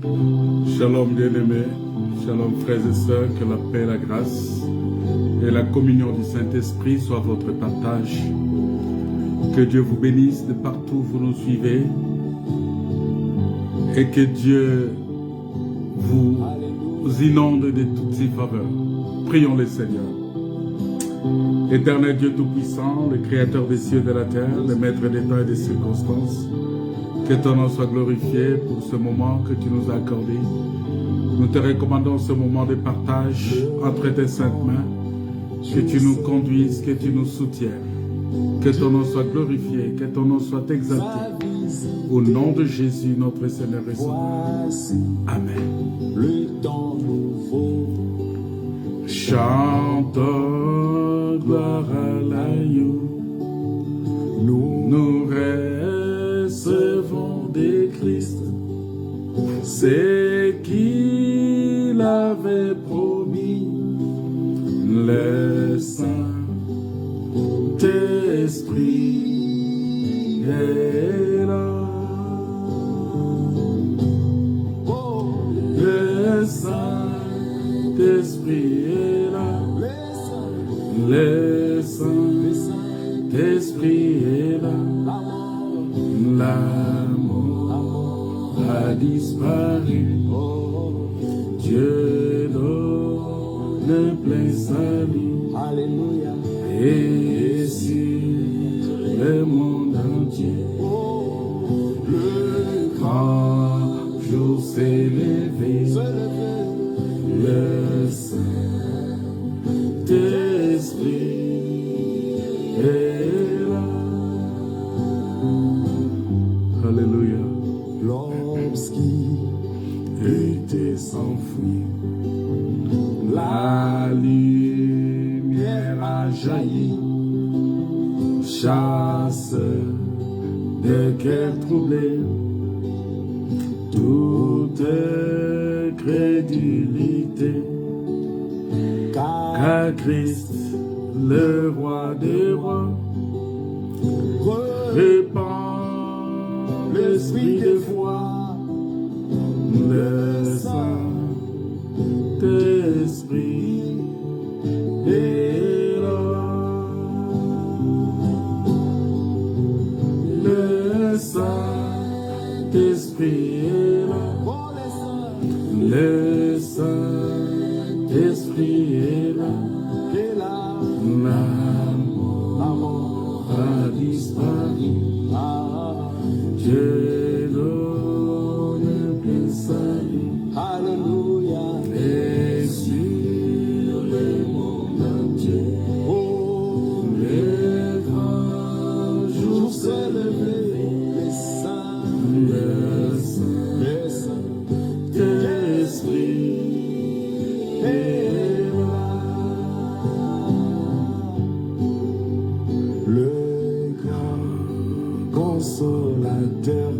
Shalom bien-aimés, shalom frères et sœurs, que la paix, la grâce et la communion du Saint-Esprit soient votre partage. Que Dieu vous bénisse de partout où vous nous suivez et que Dieu vous inonde de toutes ses faveurs. Prions le Seigneur. Éternel Dieu Tout-Puissant, le Créateur des cieux et de la terre, le Maître des temps et des circonstances, que ton nom soit glorifié pour ce moment que tu nous as accordé. Nous te recommandons ce moment de partage entre tes saintes mains, que tu nous conduises, que tu nous soutiennes, que ton nom soit glorifié, que ton nom soit exalté. Au nom de Jésus, notre Seigneur et Sauveur. Amen. Le temps nouveau. Chantons gloire à l'agneau. Nous recevons des Christ, c'est qu'il avait promis. Le Saint-Esprit est là. Le Saint-Esprit est là. Le Saint-Esprit est là. L'amour a disparu. Dieu donne plein salut. Alléluia. Et sur le monde entier, le grand jour s'est levé. Le Saint-Esprit est là. Alléluia. Lorsqu'il était s'enfuit, la lumière a jailli, chasse de cœurs troublés, toute crédulité, car Christ, le roi des rois, répand l'esprit de foi, le Saint-Esprit est là. Le Saint-Esprit est là. Le Saint-Esprit est là. L'amour a disparu. Dieu donne plein salut. Alléluia. Et sur le monde entier, le grand jour s'est levé. Le Saint-Esprit est là. Le grand consolateur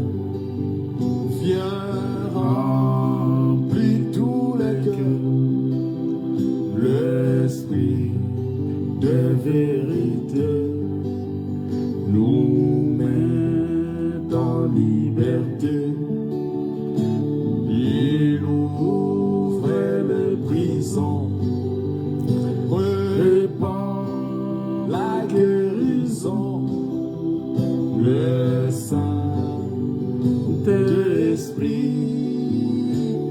Viens remplir tous les cœurs. L'esprit de vérité nous met en liberté. Il ouvre les prisons, répand la guérison. Le Saint-Esprit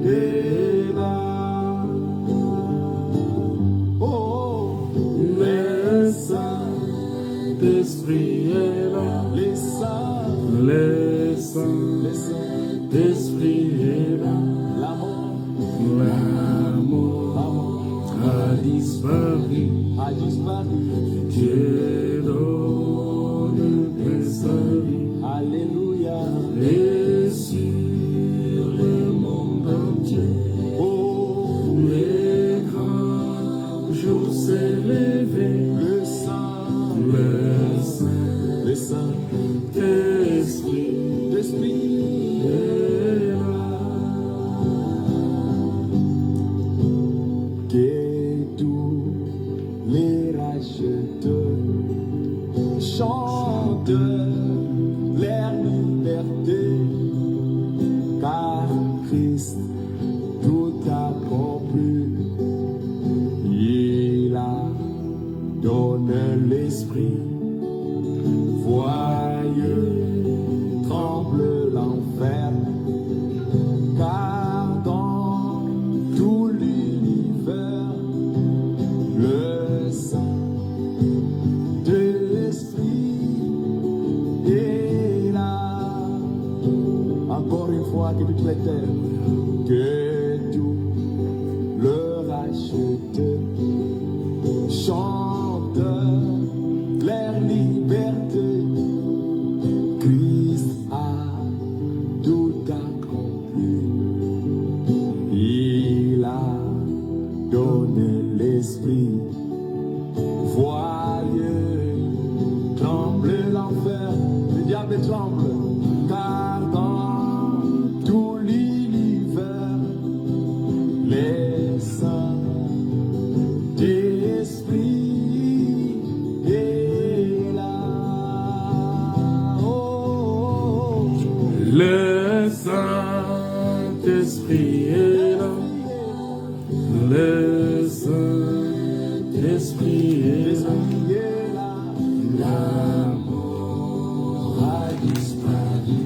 est là. Oh, le Saint-Esprit est là. Le Saint-Esprit est là. L'amour a disparu. Dieu donne plein salut. Alléluia. Et sur le monde entier, les grands jours s'est levé. Le Saint-Esprit est là. Que tous les racheteurs Christ tout accompli. Il a donné l'esprit, voyez, tremble l'enfer, car dans tout l'univers, le Saint-Esprit est là. Encore une fois, que toute la terre, que tout le rachète, chante leur liberté. Christ a tout accompli. Il a donné l'esprit. Voyez, tremble l'enfer, le diable tremble, car dans tout l'univers, les saints d'esprit est là. Oh, Le Saint-Esprit est là. Le Saint-Esprit est là. la mort a disparu.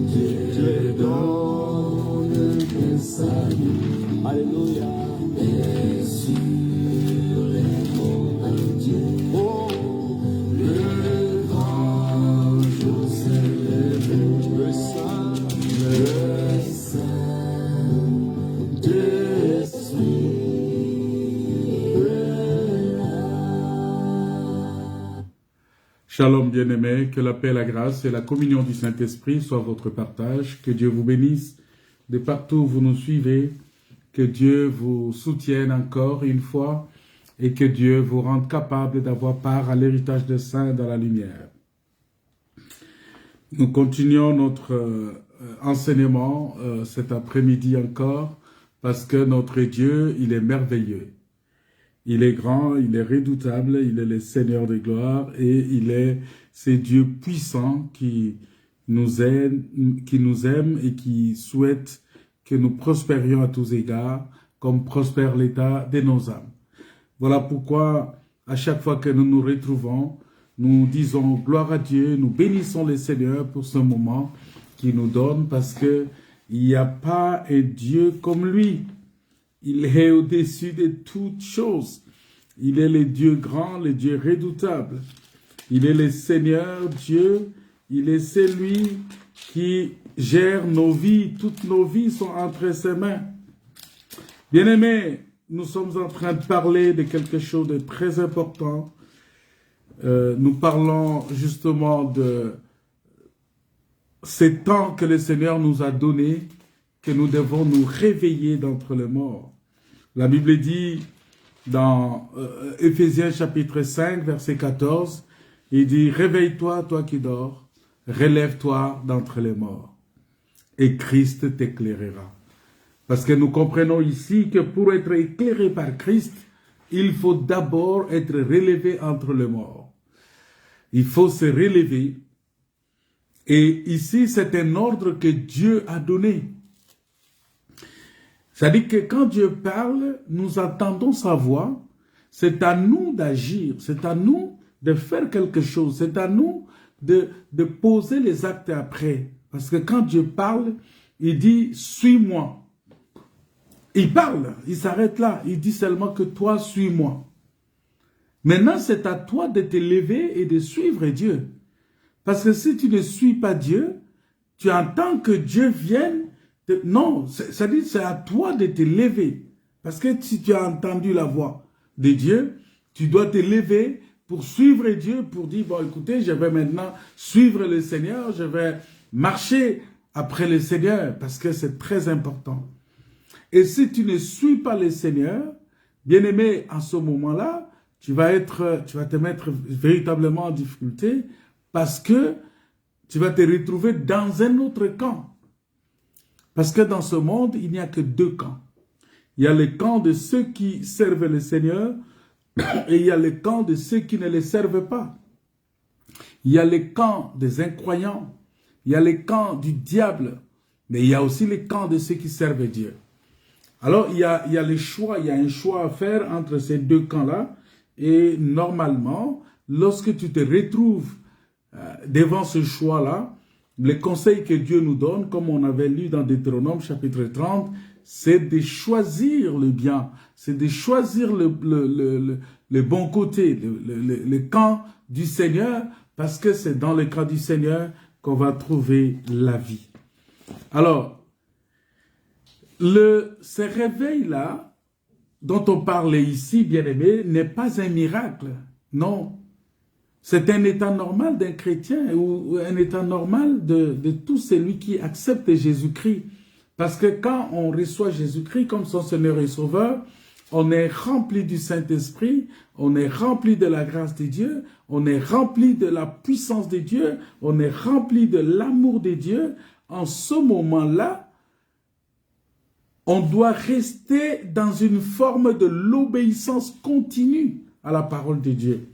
Dieu donne le salut. Alléluia. Et sur les monts, oh, le grand jour s'est levé. Le Shalom bien-aimés, que la paix, la grâce et la communion du Saint-Esprit soient votre partage. Que Dieu vous bénisse de partout où vous nous suivez. Que Dieu vous soutienne encore une fois et que Dieu vous rende capable d'avoir part à l'héritage des saints dans la lumière. Nous continuons notre enseignement cet après-midi encore parce que notre Dieu, il est merveilleux. Il est grand, il est redoutable, il est le Seigneur de gloire et c'est Dieu puissant qui nous aime et qui souhaite que nous prospérions à tous égards, comme prospère l'état de nos âmes. Voilà pourquoi, à chaque fois que nous nous retrouvons, nous disons gloire à Dieu, nous bénissons le Seigneur pour ce moment qu'il nous donne, parce que il n'y a pas un Dieu comme lui. Il est au-dessus de toutes choses. Il est le Dieu grand, le Dieu redoutable. Il est le Seigneur Dieu. Il est celui qui gère nos vies. Toutes nos vies sont entre ses mains. Bien-aimés, nous sommes en train de parler de quelque chose de très important. Nous parlons justement de ces temps que le Seigneur nous a donnés, que nous devons nous réveiller d'entre les morts. La Bible dit dans Éphésiens chapitre 5, verset 14, il dit « Réveille-toi, toi qui dors, relève-toi d'entre les morts, et Christ t'éclairera. » Parce que nous comprenons ici que pour être éclairé par Christ, il faut d'abord être relevé entre les morts. Il faut se relever. Et ici, c'est un ordre que Dieu a donné. C'est-à-dire que quand Dieu parle, nous entendons sa voix. C'est à nous d'agir. C'est à nous de faire quelque chose. C'est à nous de poser les actes après. Parce que quand Dieu parle, il dit « Suis-moi ». Il parle, il s'arrête là. Il dit seulement que toi, suis-moi. Maintenant, c'est à toi de te lever et de suivre Dieu. Parce que si tu ne suis pas Dieu, tu entends que Dieu vienne. Non, c'est-à-dire c'est à toi de te lever. Parce que si tu as entendu la voix de Dieu, tu dois te lever pour suivre Dieu, pour dire, bon écoutez, je vais maintenant suivre le Seigneur, je vais marcher après le Seigneur, parce que c'est très important. Et si tu ne suis pas le Seigneur, bien-aimé, en ce moment-là, tu vas te mettre véritablement en difficulté, parce que tu vas te retrouver dans un autre camp. Parce que dans ce monde, il n'y a que deux camps. Il y a le camp de ceux qui servent le Seigneur et il y a le camp de ceux qui ne le servent pas. Il y a le camp des incroyants. Il y a le camp du diable. Mais il y a aussi les camps de ceux qui servent Dieu. Alors, il y a les choix, il y a un choix à faire entre ces deux camps-là. Et normalement, lorsque tu te retrouves devant ce choix-là, les conseils que Dieu nous donne, comme on avait lu dans Deutéronome chapitre 30, c'est de choisir le bien, c'est de choisir le bon côté, le camp du Seigneur, parce que c'est dans le camp du Seigneur qu'on va trouver la vie. Alors, ce réveil-là, dont on parlait ici, bien-aimé, n'est pas un miracle, non. C'est un état normal d'un chrétien ou un état normal de tout celui qui accepte Jésus-Christ. Parce que quand on reçoit Jésus-Christ comme son Seigneur et Sauveur, on est rempli du Saint-Esprit, on est rempli de la grâce de Dieu, on est rempli de la puissance de Dieu, on est rempli de l'amour de Dieu. En ce moment-là, on doit rester dans une forme de l'obéissance continue à la parole de Dieu.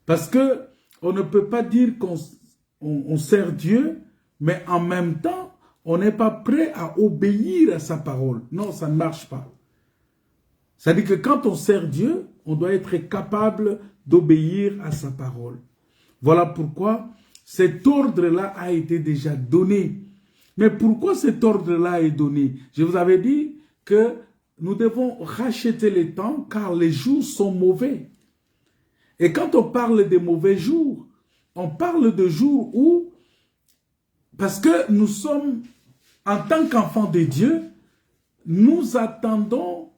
Parce que on ne peut pas dire qu'on sert Dieu, mais en même temps, on n'est pas prêt à obéir à sa parole. Non, ça ne marche pas. C'est-à-dire que quand on sert Dieu, on doit être capable d'obéir à sa parole. Voilà pourquoi cet ordre-là a été déjà donné. Mais pourquoi cet ordre-là est donné? Je vous avais dit que nous devons racheter les temps car les jours sont mauvais. Et quand on parle des mauvais jours, on parle de jours où, parce que nous sommes, en tant qu'enfants de Dieu, nous attendons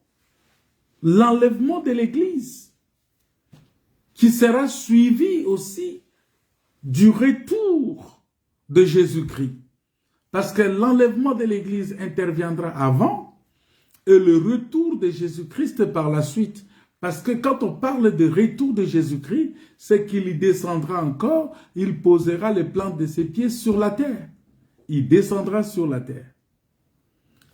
l'enlèvement de l'Église, qui sera suivi aussi du retour de Jésus-Christ. Parce que l'enlèvement de l'Église interviendra avant et le retour de Jésus-Christ par la suite. Parce que quand on parle de retour de Jésus-Christ, c'est qu'il y descendra encore, il posera les plantes de ses pieds sur la terre. Il descendra sur la terre.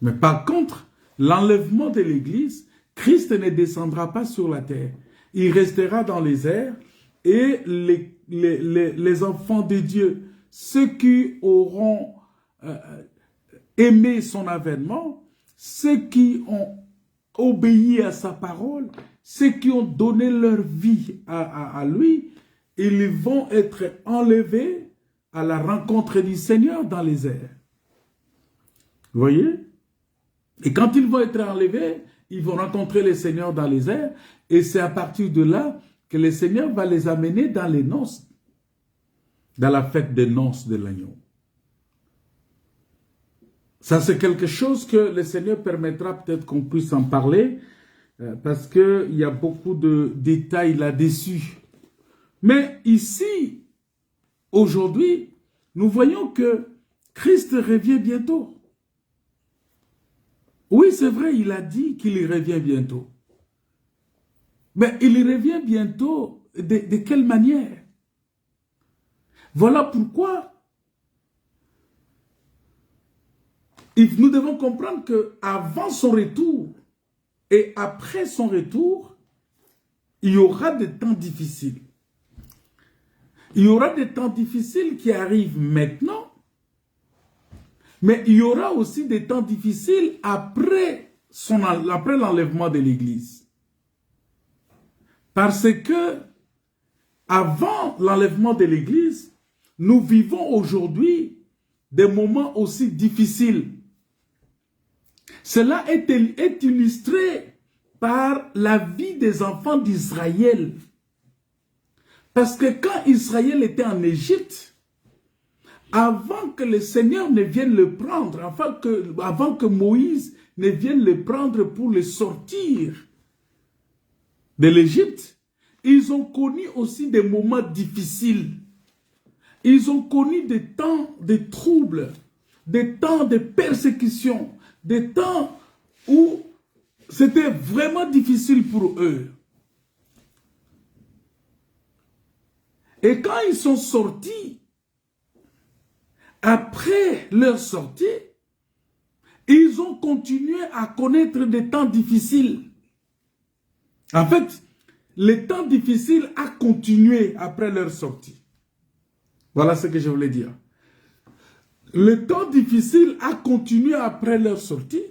Mais par contre, l'enlèvement de l'Église, Christ ne descendra pas sur la terre. Il restera dans les airs et les enfants de Dieu, ceux qui auront aimé son avènement, ceux qui ont obéi à sa parole, ceux qui ont donné leur vie à lui, ils vont être enlevés à la rencontre du Seigneur dans les airs. Vous voyez? Et quand ils vont être enlevés, ils vont rencontrer le Seigneur dans les airs, et c'est à partir de là que le Seigneur va les amener dans les noces, dans la fête des noces de l'agneau. Ça, c'est quelque chose que le Seigneur permettra peut-être qu'on puisse en parler, parce qu'il y a beaucoup de détails là-dessus. Mais ici, aujourd'hui, nous voyons que Christ revient bientôt. Oui, c'est vrai, il a dit qu'il revient bientôt. Mais il revient bientôt de quelle manière? Voilà pourquoi nous devons comprendre qu'avant son retour et après son retour, il y aura des temps difficiles. Il y aura des temps difficiles qui arrivent maintenant, mais il y aura aussi des temps difficiles après l'enlèvement de l'Église. Parce que avant l'enlèvement de l'Église, nous vivons aujourd'hui des moments aussi difficiles. Cela est illustré par la vie des enfants d'Israël. Parce que quand Israël était en Égypte, avant que le Seigneur ne vienne le prendre, avant que Moïse ne vienne le prendre pour le sortir de l'Égypte, ils ont connu aussi des moments difficiles. Ils ont connu des temps de troubles, des temps de persécution, des temps où c'était vraiment difficile pour eux. Et quand ils sont sortis, après leur sortie, ils ont continué à connaître des temps difficiles. En fait, les temps difficiles a continué après leur sortie. Voilà ce que je voulais dire. le temps difficile a continué après leur sortie,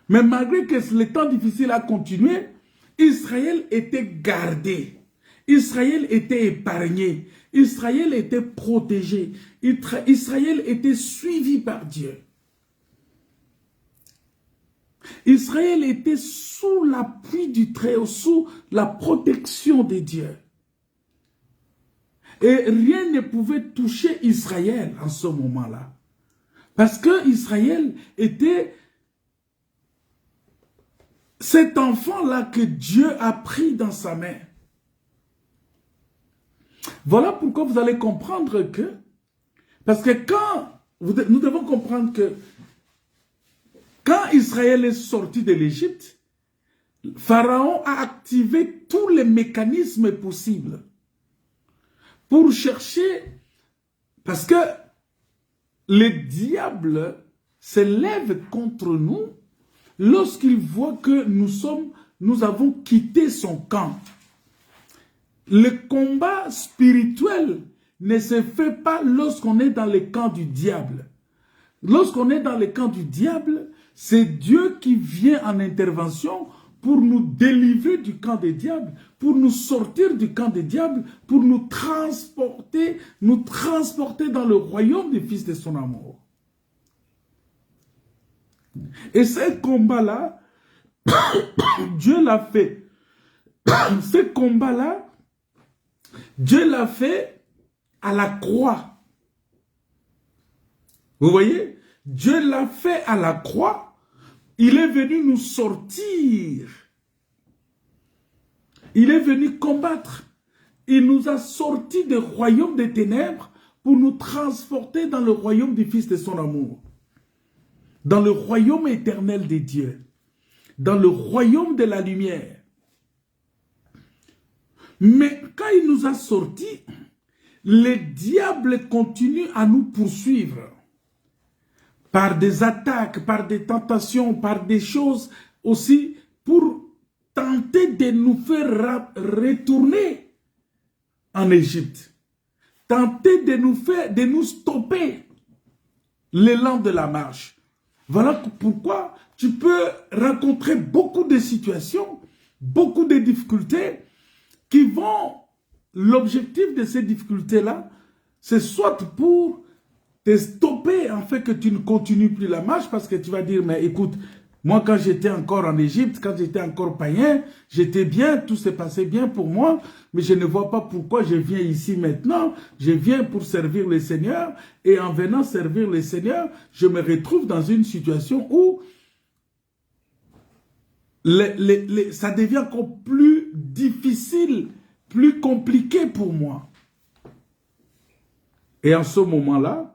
mais malgré que le temps difficile a continué, Israël était gardé, Israël était épargné, Israël était protégé, Israël était suivi par Dieu. Israël était sous l'appui du Très-Haut, sous la protection de Dieu. Et rien ne pouvait toucher Israël en ce moment-là. Parce que Israël était cet enfant-là que Dieu a pris dans sa main. Voilà pourquoi vous allez comprendre que, parce que nous devons comprendre que quand Israël est sorti de l'Égypte, Pharaon a activé tous les mécanismes possibles pour chercher, parce que le diable se lève contre nous lorsqu'il voit que nous avons quitté son camp. Le combat spirituel ne se fait pas lorsqu'on est dans le camp du diable. Lorsqu'on est dans le camp du diable, c'est Dieu qui vient en intervention pour nous délivrer du camp des diables, pour nous sortir du camp des diables, pour nous transporter dans le royaume des fils de son amour. Et ce combat-là, Dieu l'a fait. Ce combat-là, Dieu l'a fait à la croix. Vous voyez? Dieu l'a fait à la croix. Il est venu nous sortir. Il est venu combattre. Il nous a sortis du royaume des ténèbres pour nous transporter dans le royaume du Fils de son amour. Dans le royaume éternel des dieux. Dans le royaume de la lumière. Mais quand il nous a sortis, le diable continue à nous poursuivre. Par des attaques, par des tentations, par des choses aussi pour tenter de nous faire retourner en Égypte. Tenter de nous stopper l'élan de la marche. Voilà pourquoi tu peux rencontrer beaucoup de situations, beaucoup de difficultés qui vont... L'objectif de ces difficultés-là, c'est soit pour te stopper en fait que tu ne continues plus la marche parce que tu vas dire, mais écoute, moi quand j'étais encore en Égypte, quand j'étais encore païen, j'étais bien, tout s'est passé bien pour moi, mais je ne vois pas pourquoi je viens ici maintenant. Je viens pour servir le Seigneur et en venant servir le Seigneur, je me retrouve dans une situation où ça devient encore plus difficile, plus compliqué pour moi. Et en ce moment-là,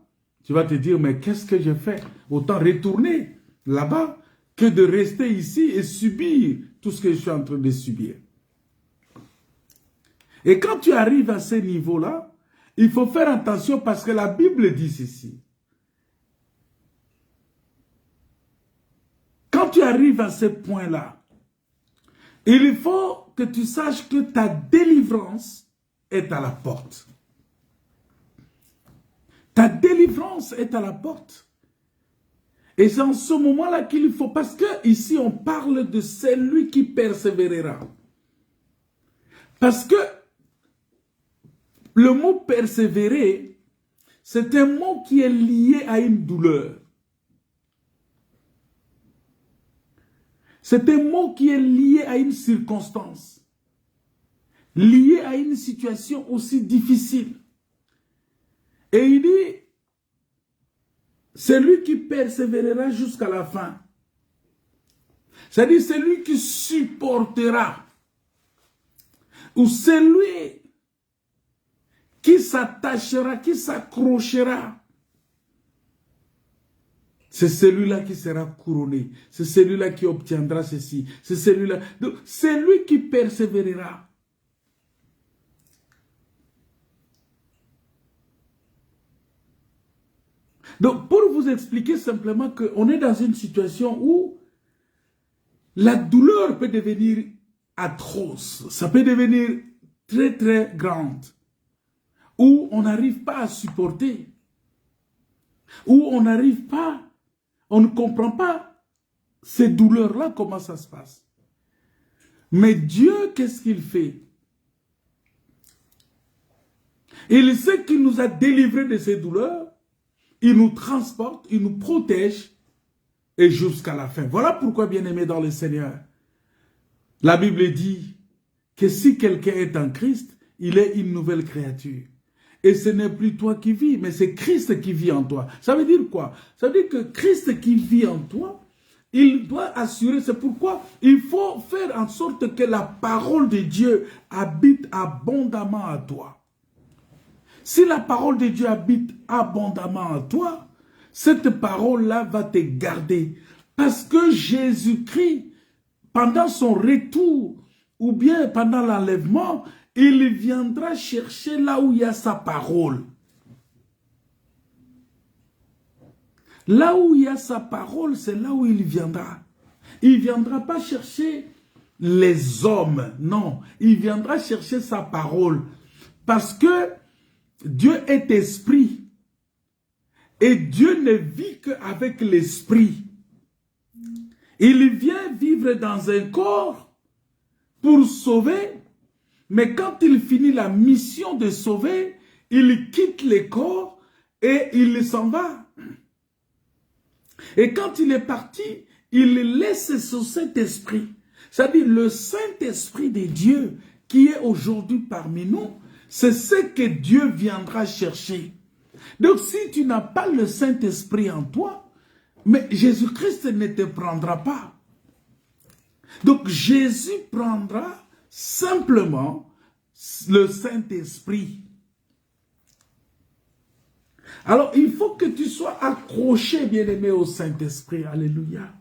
tu vas te dire, mais qu'est-ce que je fais? Autant retourner là-bas que de rester ici et subir tout ce que je suis en train de subir. Et quand tu arrives à ce niveau-là, il faut faire attention parce que la Bible dit ceci. Quand tu arrives à ce point-là, il faut que tu saches que ta délivrance est à la porte. Ta délivrance est à la porte. Et c'est en ce moment-là qu'il faut, parce que ici on parle de celui qui persévérera. Parce que le mot persévérer, c'est un mot qui est lié à une douleur. C'est un mot qui est lié à une circonstance, lié à une situation aussi difficile. Et il dit, celui qui persévérera jusqu'à la fin, c'est-à-dire celui qui supportera, ou celui qui s'attachera, qui s'accrochera, c'est celui-là qui sera couronné. C'est celui-là qui obtiendra ceci. C'est celui-là. Donc, c'est lui qui persévérera. Donc, pour vous expliquer simplement qu'on est dans une situation où la douleur peut devenir atroce. Ça peut devenir très, très grande. Où on n'arrive pas à supporter. où on n'arrive pas, on ne comprend pas ces douleurs-là, comment ça se passe. Mais Dieu, qu'est-ce qu'il fait? Il sait qu'il nous a délivrés de ces douleurs, il nous transporte, il nous protège, et jusqu'à la fin. Voilà pourquoi, bien-aimés dans le Seigneur, la Bible dit que si quelqu'un est en Christ, il est une nouvelle créature. Et ce n'est plus toi qui vis, mais c'est Christ qui vit en toi. Ça veut dire quoi? Ça veut dire que Christ qui vit en toi, il doit assurer, c'est pourquoi il faut faire en sorte que la parole de Dieu habite abondamment à toi. Si la parole de Dieu habite abondamment en toi, cette parole-là va te garder. Parce que Jésus-Christ, pendant son retour, ou bien pendant l'enlèvement, il viendra chercher là où il y a sa parole. Là où il y a sa parole, c'est là où il viendra. Il ne viendra pas chercher les hommes, non. Il viendra chercher sa parole. Parce que Dieu est esprit. Et Dieu ne vit qu'avec l'esprit. Il vient vivre dans un corps pour sauver, mais quand il finit la mission de sauver, il quitte le corps et il s'en va. Et quand il est parti, il laisse son Saint-Esprit. C'est-à-dire le Saint-Esprit de Dieu qui est aujourd'hui parmi nous, c'est ce que Dieu viendra chercher. Donc si tu n'as pas le Saint-Esprit en toi, mais Jésus-Christ ne te prendra pas. Donc Jésus prendra simplement le Saint-Esprit. Alors il faut que tu sois accroché, bien-aimé, au Saint-Esprit. Alléluia.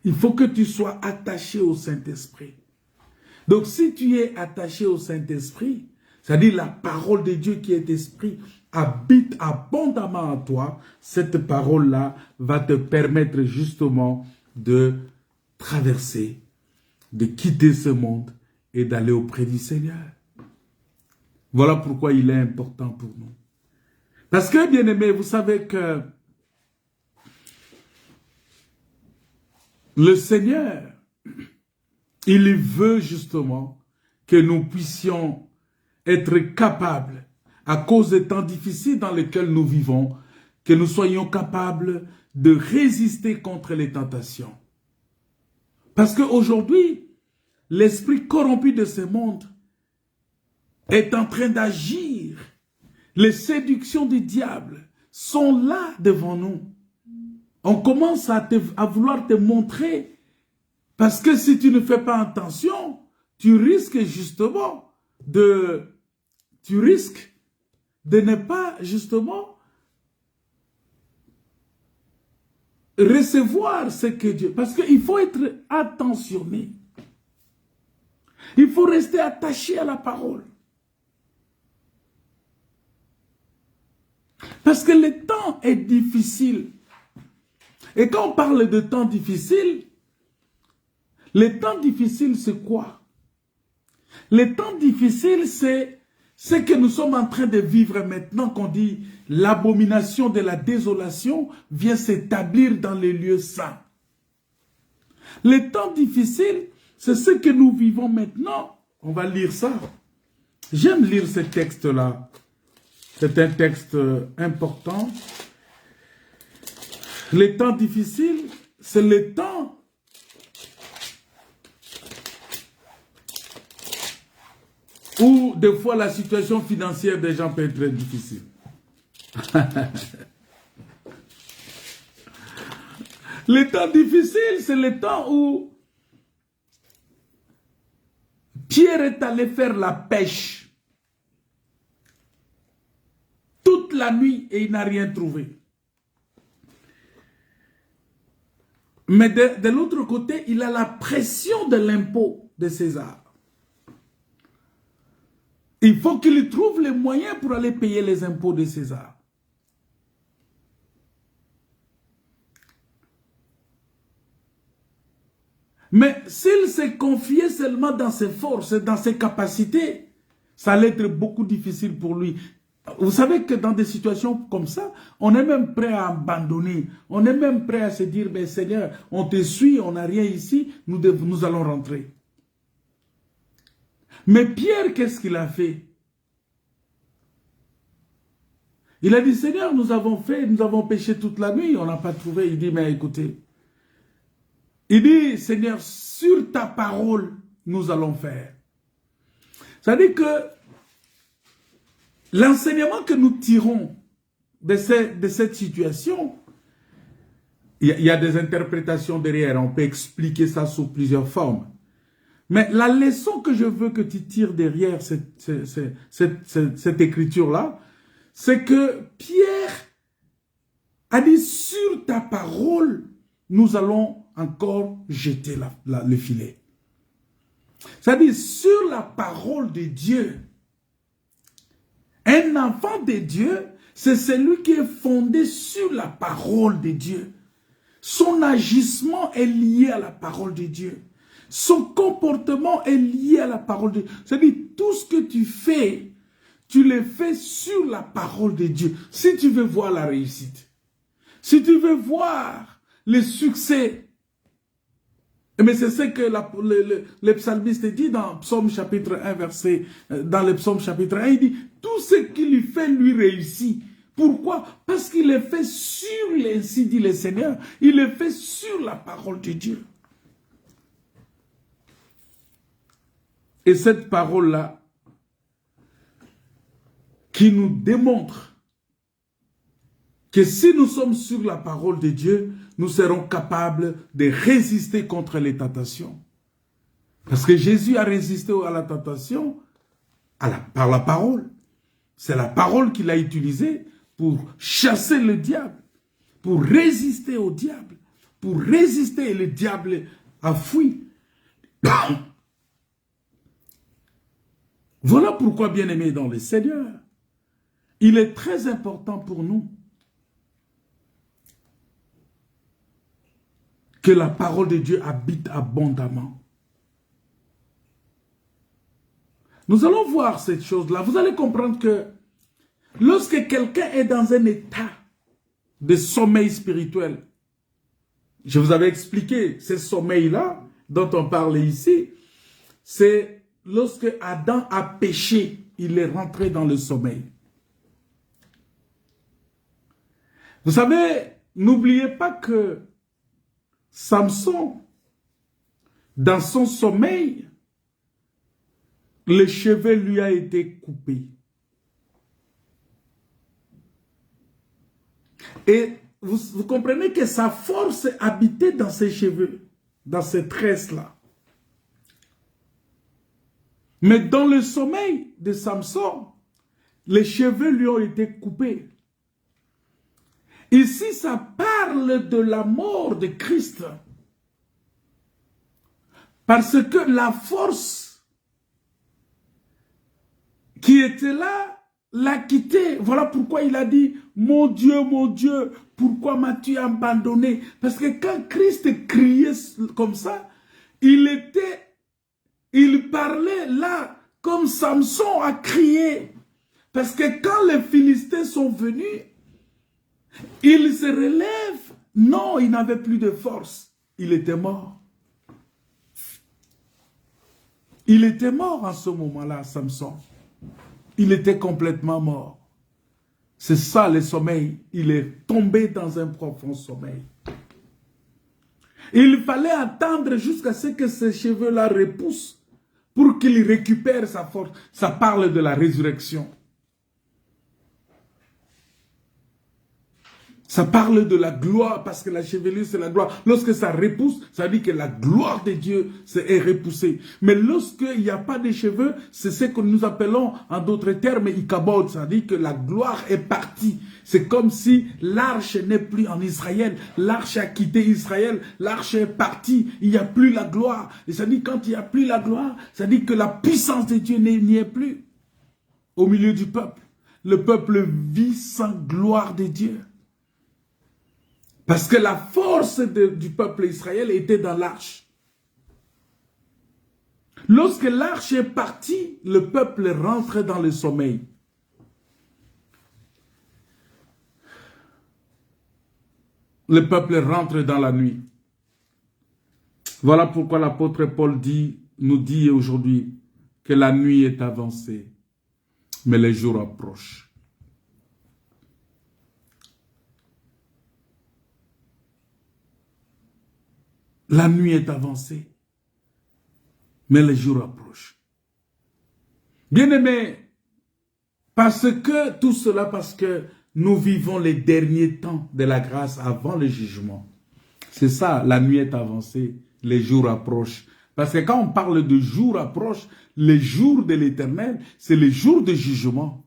Il faut que tu sois attaché au Saint-Esprit. Donc si tu es attaché au Saint-Esprit, c'est-à-dire la parole de Dieu qui est esprit, habite abondamment en toi, cette parole-là va te permettre justement de traverser, de quitter ce monde et d'aller auprès du Seigneur. Voilà pourquoi il est important pour nous. Parce que, bien-aimés, vous savez que le Seigneur, il veut justement que nous puissions être capables, à cause des temps difficiles dans lesquels nous vivons, que nous soyons capables de résister contre les tentations. Parce qu'aujourd'hui, l'esprit corrompu de ce monde est en train d'agir. Les séductions du diable sont là devant nous. On commence à vouloir te montrer, parce que si tu ne fais pas attention, tu risques justement de ne pas justement recevoir ce que Dieu... Parce qu'il faut être attentionné. Il faut rester attaché à la parole. Parce que le temps est difficile. Et quand on parle de temps difficile, le temps difficile c'est quoi? Le temps difficile c'est ce que nous sommes en train de vivre maintenant, qu'on dit l'abomination de la désolation vient s'établir dans les lieux saints. Le temps difficile, c'est ce que nous vivons maintenant. On va lire ça. J'aime lire ce texte-là. C'est un texte important. Le temps difficile, c'est le temps où des fois la situation financière des gens peut être très difficile. Le temps difficile, c'est le temps où Pierre est allé faire la pêche toute la nuit et il n'a rien trouvé. Mais de l'autre côté, il a la pression de l'impôt de César. Il faut qu'il trouve les moyens pour aller payer les impôts de César. Mais s'il s'est confié seulement dans ses forces, dans ses capacités, ça allait être beaucoup difficile pour lui. Vous savez que dans des situations comme ça, on est même prêt à abandonner. On est même prêt à se dire, ben Seigneur, on te suit, on n'a rien ici, nous allons rentrer. Mais Pierre, qu'est-ce qu'il a fait? Il a dit, Seigneur, nous avons péché toute la nuit, on n'a pas trouvé. Il dit, mais écoutez, il dit, Seigneur, sur ta parole, nous allons faire. Ça dit que l'enseignement que nous tirons de cette situation, il y a des interprétations derrière, on peut expliquer ça sous plusieurs formes. Mais la leçon que je veux que tu tires derrière cette écriture-là, c'est que Pierre a dit, sur ta parole, nous allons encore jeter le filet. C'est-à-dire, sur la parole de Dieu, un enfant de Dieu, c'est celui qui est fondé sur la parole de Dieu. Son agissement est lié à la parole de Dieu. Son comportement est lié à la parole de Dieu. C'est-à-dire, tout ce que tu fais, tu le fais sur la parole de Dieu. Si tu veux voir la réussite, si tu veux voir le succès, mais c'est ce que le psalmiste dit dans Psaume chapitre 1, dans le Psaume chapitre 1, il dit, tout ce qu'il fait lui réussit. Pourquoi? Parce qu'il est fait sur, ainsi dit le Seigneur, il est fait sur la parole de Dieu. Et cette parole-là, qui nous démontre que si nous sommes sur la parole de Dieu, nous serons capables de résister contre les tentations. Parce que Jésus a résisté à la tentation par la parole. C'est la parole qu'il a utilisée pour chasser le diable, pour résister au diable, pour résister et le diable a fui. Voilà pourquoi, bien-aimés dans le Seigneur, il est très important pour nous que la parole de Dieu habite abondamment. Nous allons voir cette chose-là. Vous allez comprendre que lorsque quelqu'un est dans un état de sommeil spirituel, je vous avais expliqué ce sommeil-là dont on parle ici, c'est lorsque Adam a péché, il est rentré dans le sommeil. Vous savez, n'oubliez pas que Samson, dans son sommeil, le cheveu lui a été coupé. Et vous comprenez que sa force habitait dans ses cheveux, dans ces tresses-là. Mais dans le sommeil de Samson, les cheveux lui ont été coupés. Ici, ça parle de la mort de Christ. Parce que la force qui était là, l'a quitté. Voilà pourquoi il a dit, mon Dieu, pourquoi m'as-tu abandonné? Parce que quand Christ criait comme ça, il parlait là, comme Samson a crié. Parce que quand les Philistins sont venus, il se relève. Non, il n'avait plus de force. Il était mort. Il était mort en ce moment-là, Samson. Il était complètement mort. C'est ça le sommeil. Il est tombé dans un profond sommeil. Il fallait attendre jusqu'à ce que ses cheveux-là repoussent pour qu'il récupère sa force. Ça parle de la résurrection. Ça parle de la gloire, parce que la chevelure, c'est la gloire. Lorsque ça repousse, ça dit que la gloire de Dieu est repoussée. Mais lorsqu'il n'y a pas de cheveux, c'est ce que nous appelons, en d'autres termes, Ikabod. Ça dit que la gloire est partie. C'est comme si l'arche n'est plus en Israël. L'arche a quitté Israël. L'arche est partie. Il n'y a plus la gloire. Et ça dit, quand il n'y a plus la gloire, ça dit que la puissance de Dieu n'y est plus. Au milieu du peuple. Le peuple vit sans gloire de Dieu. Parce que la force du peuple Israël était dans l'arche. Lorsque l'arche est partie, le peuple rentre dans le sommeil. le peuple rentre dans la nuit. Voilà pourquoi l'apôtre Paul nous dit aujourd'hui que la nuit est avancée, mais les jours approchent. La nuit est avancée, mais les jours approchent. Bien-aimés, parce que nous vivons les derniers temps de la grâce avant le jugement. C'est ça, la nuit est avancée, les jours approchent. Parce que quand on parle de jours approchent, les jours de l'Éternel, c'est les jours de jugement.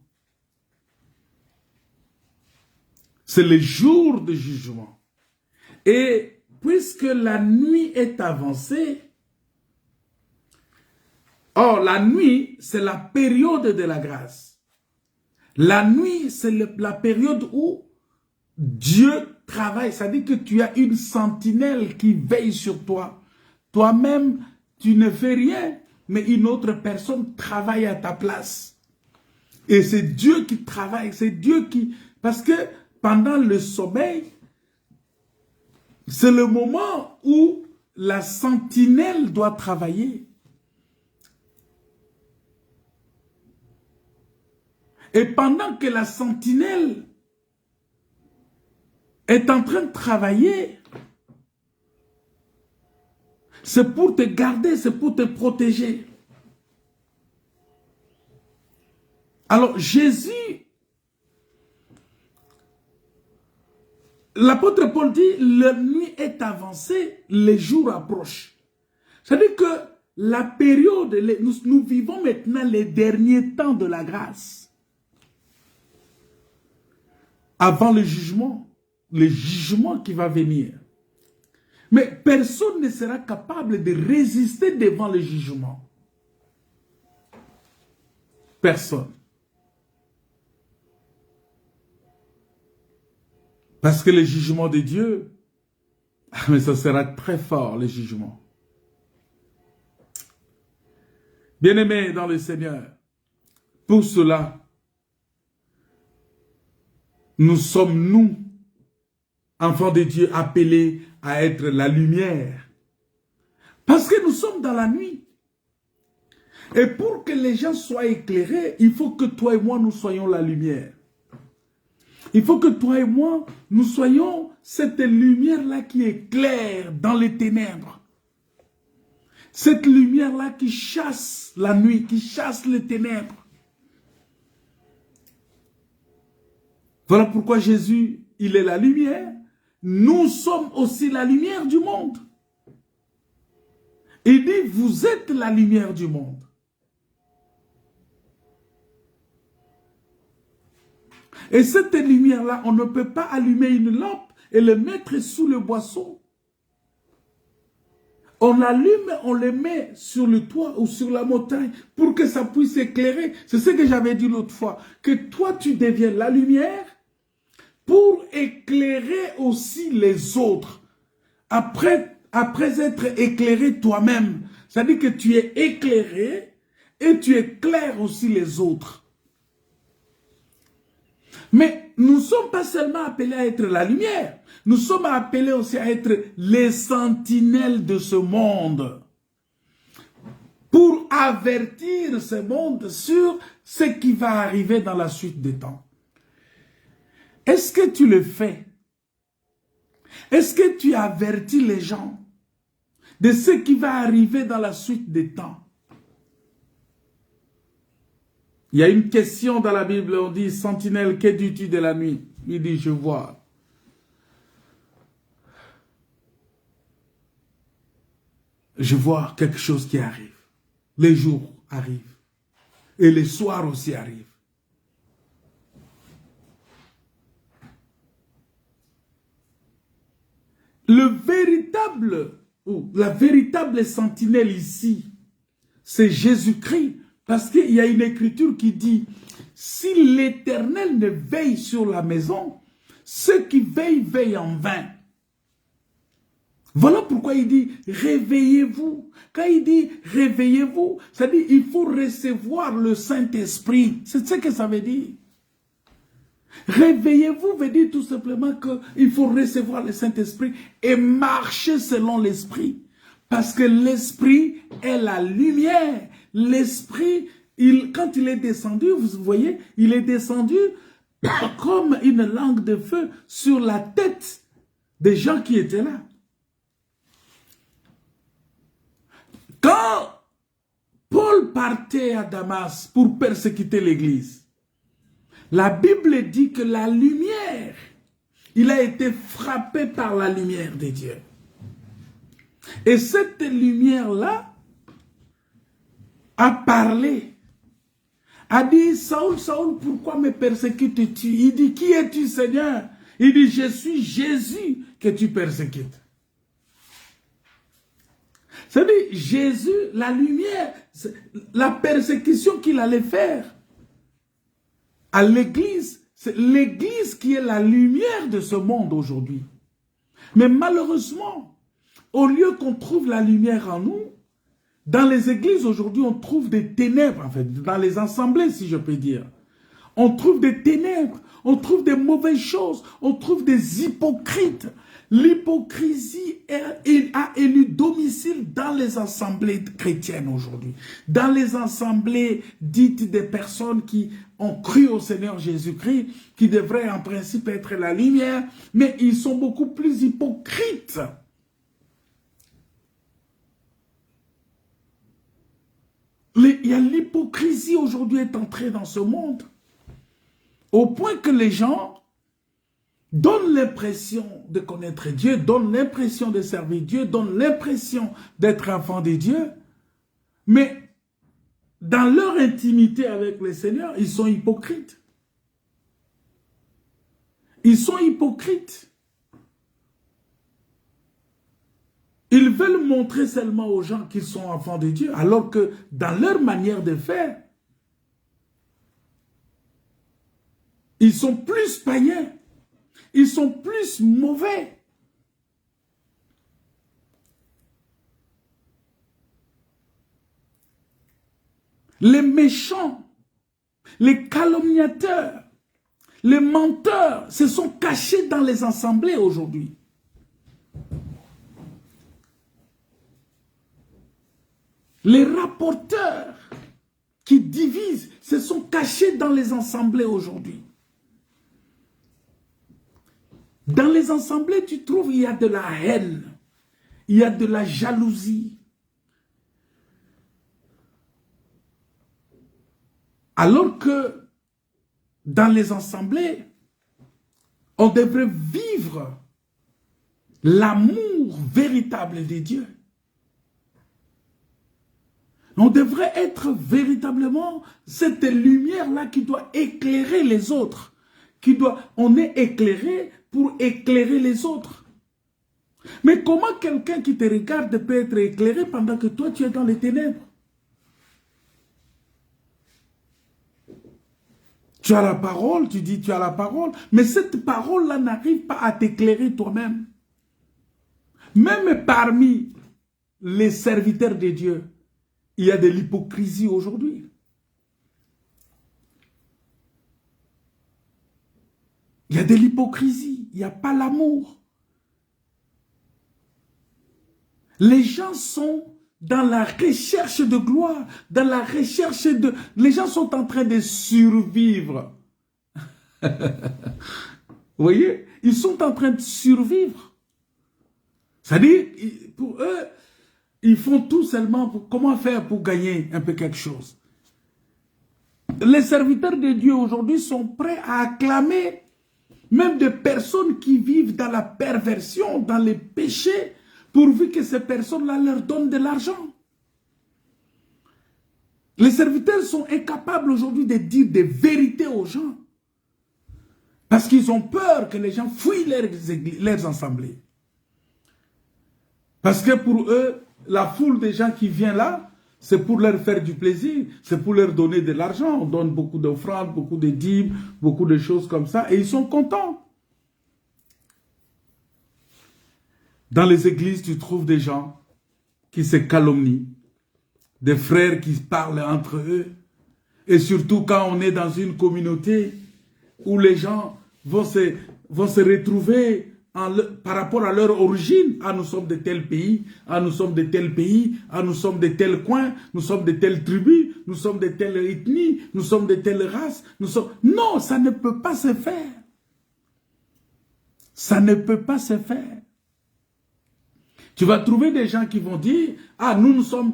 C'est les jours de jugement. Et puisque la nuit est avancée, or la nuit, c'est la période de la grâce. La nuit, c'est la période où Dieu travaille. C'est-à-dire que tu as une sentinelle qui veille sur toi. Toi-même, tu ne fais rien, mais une autre personne travaille à ta place. Et c'est Dieu qui travaille, c'est Dieu qui... Parce que pendant le sommeil, c'est le moment où la sentinelle doit travailler. Et pendant que la sentinelle est en train de travailler, c'est pour te garder, c'est pour te protéger. Alors Jésus, l'apôtre Paul dit, la nuit est avancée, les jours approchent. C'est-à-dire que la période, nous vivons maintenant les derniers temps de la grâce. Avant le jugement qui va venir. Mais personne ne sera capable de résister devant le jugement. Personne. Parce que le jugement de Dieu, mais ça sera très fort, le jugement. Bien-aimés dans le Seigneur, pour cela, nous sommes, nous, enfants de Dieu, appelés à être la lumière. Parce que nous sommes dans la nuit. Et pour que les gens soient éclairés, il faut que toi et moi, nous soyons la lumière. Il faut que toi et moi, nous soyons cette lumière-là qui éclaire dans les ténèbres. Cette lumière-là qui chasse la nuit, qui chasse les ténèbres. Voilà pourquoi Jésus, il est la lumière. Nous sommes aussi la lumière du monde. Il dit, vous êtes la lumière du monde. Et cette lumière-là, on ne peut pas allumer une lampe et le mettre sous le boisseau. On l'allume, on le met sur le toit ou sur la montagne pour que ça puisse éclairer. C'est ce que j'avais dit l'autre fois. Que toi, tu deviens la lumière pour éclairer aussi les autres. Après être éclairé toi-même. C'est-à-dire que tu es éclairé et tu éclaires aussi les autres. Mais nous ne sommes pas seulement appelés à être la lumière. Nous sommes appelés aussi à être les sentinelles de ce monde. Pour avertir ce monde sur ce qui va arriver dans la suite des temps. Est-ce que tu le fais? Est-ce que tu avertis les gens de ce qui va arriver dans la suite des temps? Il y a une question dans la Bible, on dit, sentinelle, que dis-tu de la nuit? Il dit, je vois. Je vois quelque chose qui arrive. Les jours arrivent. Et les soirs aussi arrivent. La véritable sentinelle ici, c'est Jésus-Christ. Parce qu'il y a une écriture qui dit, si l'Éternel ne veille sur la maison, ceux qui veillent, veillent en vain. Voilà pourquoi il dit, réveillez-vous. Quand il dit, réveillez-vous, ça dit, il faut recevoir le Saint-Esprit. C'est ce que ça veut dire. Réveillez-vous veut dire tout simplement qu'il faut recevoir le Saint-Esprit et marcher selon l'Esprit. Parce que l'Esprit est la lumière. L'Esprit, quand il est descendu, vous voyez, il est descendu comme une langue de feu sur la tête des gens qui étaient là. Quand Paul partait à Damas pour persécuter l'Église, la Bible dit que la lumière, il a été frappé par la lumière de Dieu. Et cette lumière-là a parlé, a dit, Saoul, Saoul, pourquoi me persécutes-tu? Il dit, qui es-tu, Seigneur? Il dit, je suis Jésus que tu persécutes. C'est-à-dire, Jésus, la lumière, la persécution qu'il allait faire à l'Église, c'est l'Église qui est la lumière de ce monde aujourd'hui. Mais malheureusement, au lieu qu'on trouve la lumière en nous, dans les églises aujourd'hui, on trouve des ténèbres, en fait, dans les assemblées, si je peux dire. On trouve des ténèbres, on trouve des mauvaises choses, on trouve des hypocrites. L'hypocrisie a élu domicile dans les assemblées chrétiennes aujourd'hui. Dans les assemblées dites des personnes qui ont cru au Seigneur Jésus-Christ, qui devraient en principe être la lumière, mais ils sont beaucoup plus hypocrites. Il y a l'hypocrisie aujourd'hui est entrée dans ce monde, au point que les gens donnent l'impression de connaître Dieu, donnent l'impression de servir Dieu, donnent l'impression d'être enfants de Dieu, mais dans leur intimité avec le Seigneur, ils sont hypocrites. Ils sont hypocrites. Ils veulent montrer seulement aux gens qu'ils sont enfants de Dieu, alors que dans leur manière de faire, ils sont plus païens, ils sont plus mauvais. Les méchants, les calomniateurs, les menteurs se sont cachés dans les assemblées aujourd'hui. Les rapporteurs qui divisent se sont cachés dans les assemblées aujourd'hui. Dans les assemblées, tu trouves, il y a de la haine, il y a de la jalousie. Alors que dans les assemblées, on devrait vivre l'amour véritable de Dieu. On devrait être véritablement cette lumière-là qui doit éclairer les autres. On est éclairé pour éclairer les autres. Mais comment quelqu'un qui te regarde peut être éclairé pendant que toi tu es dans les ténèbres? Tu as la parole, tu dis tu as la parole, mais cette parole-là n'arrive pas à t'éclairer toi-même. Même parmi les serviteurs de Dieu, il y a de l'hypocrisie aujourd'hui. Il y a de l'hypocrisie, il n'y a pas l'amour. Les gens sont dans la recherche de gloire, dans la recherche de... Les gens sont en train de survivre. Vous voyez? Ils sont en train de survivre. C'est-à-dire, pour eux, ils font tout seulement pour comment faire pour gagner un peu quelque chose. Les serviteurs de Dieu aujourd'hui sont prêts à acclamer même des personnes qui vivent dans la perversion, dans les péchés, pourvu que ces personnes-là leur donnent de l'argent. Les serviteurs sont incapables aujourd'hui de dire des vérités aux gens. Parce qu'ils ont peur que les gens fuient leurs assemblées. Parce que pour eux, la foule des gens qui viennent là, c'est pour leur faire du plaisir, c'est pour leur donner de l'argent. On donne beaucoup d'offrandes, beaucoup de dîmes, beaucoup de choses comme ça, et ils sont contents. Dans les églises, tu trouves des gens qui se calomnient, des frères qui parlent entre eux, et surtout quand on est dans une communauté où les gens vont se retrouver par rapport à leur origine. Ah, nous sommes de tel pays, ah, nous sommes de tel pays, ah, nous sommes de tel coin, nous sommes de telle tribu, nous sommes de telle ethnie, nous sommes de telle race. Non, ça ne peut pas se faire. Ça ne peut pas se faire. Tu vas trouver des gens qui vont dire, ah, nous sommes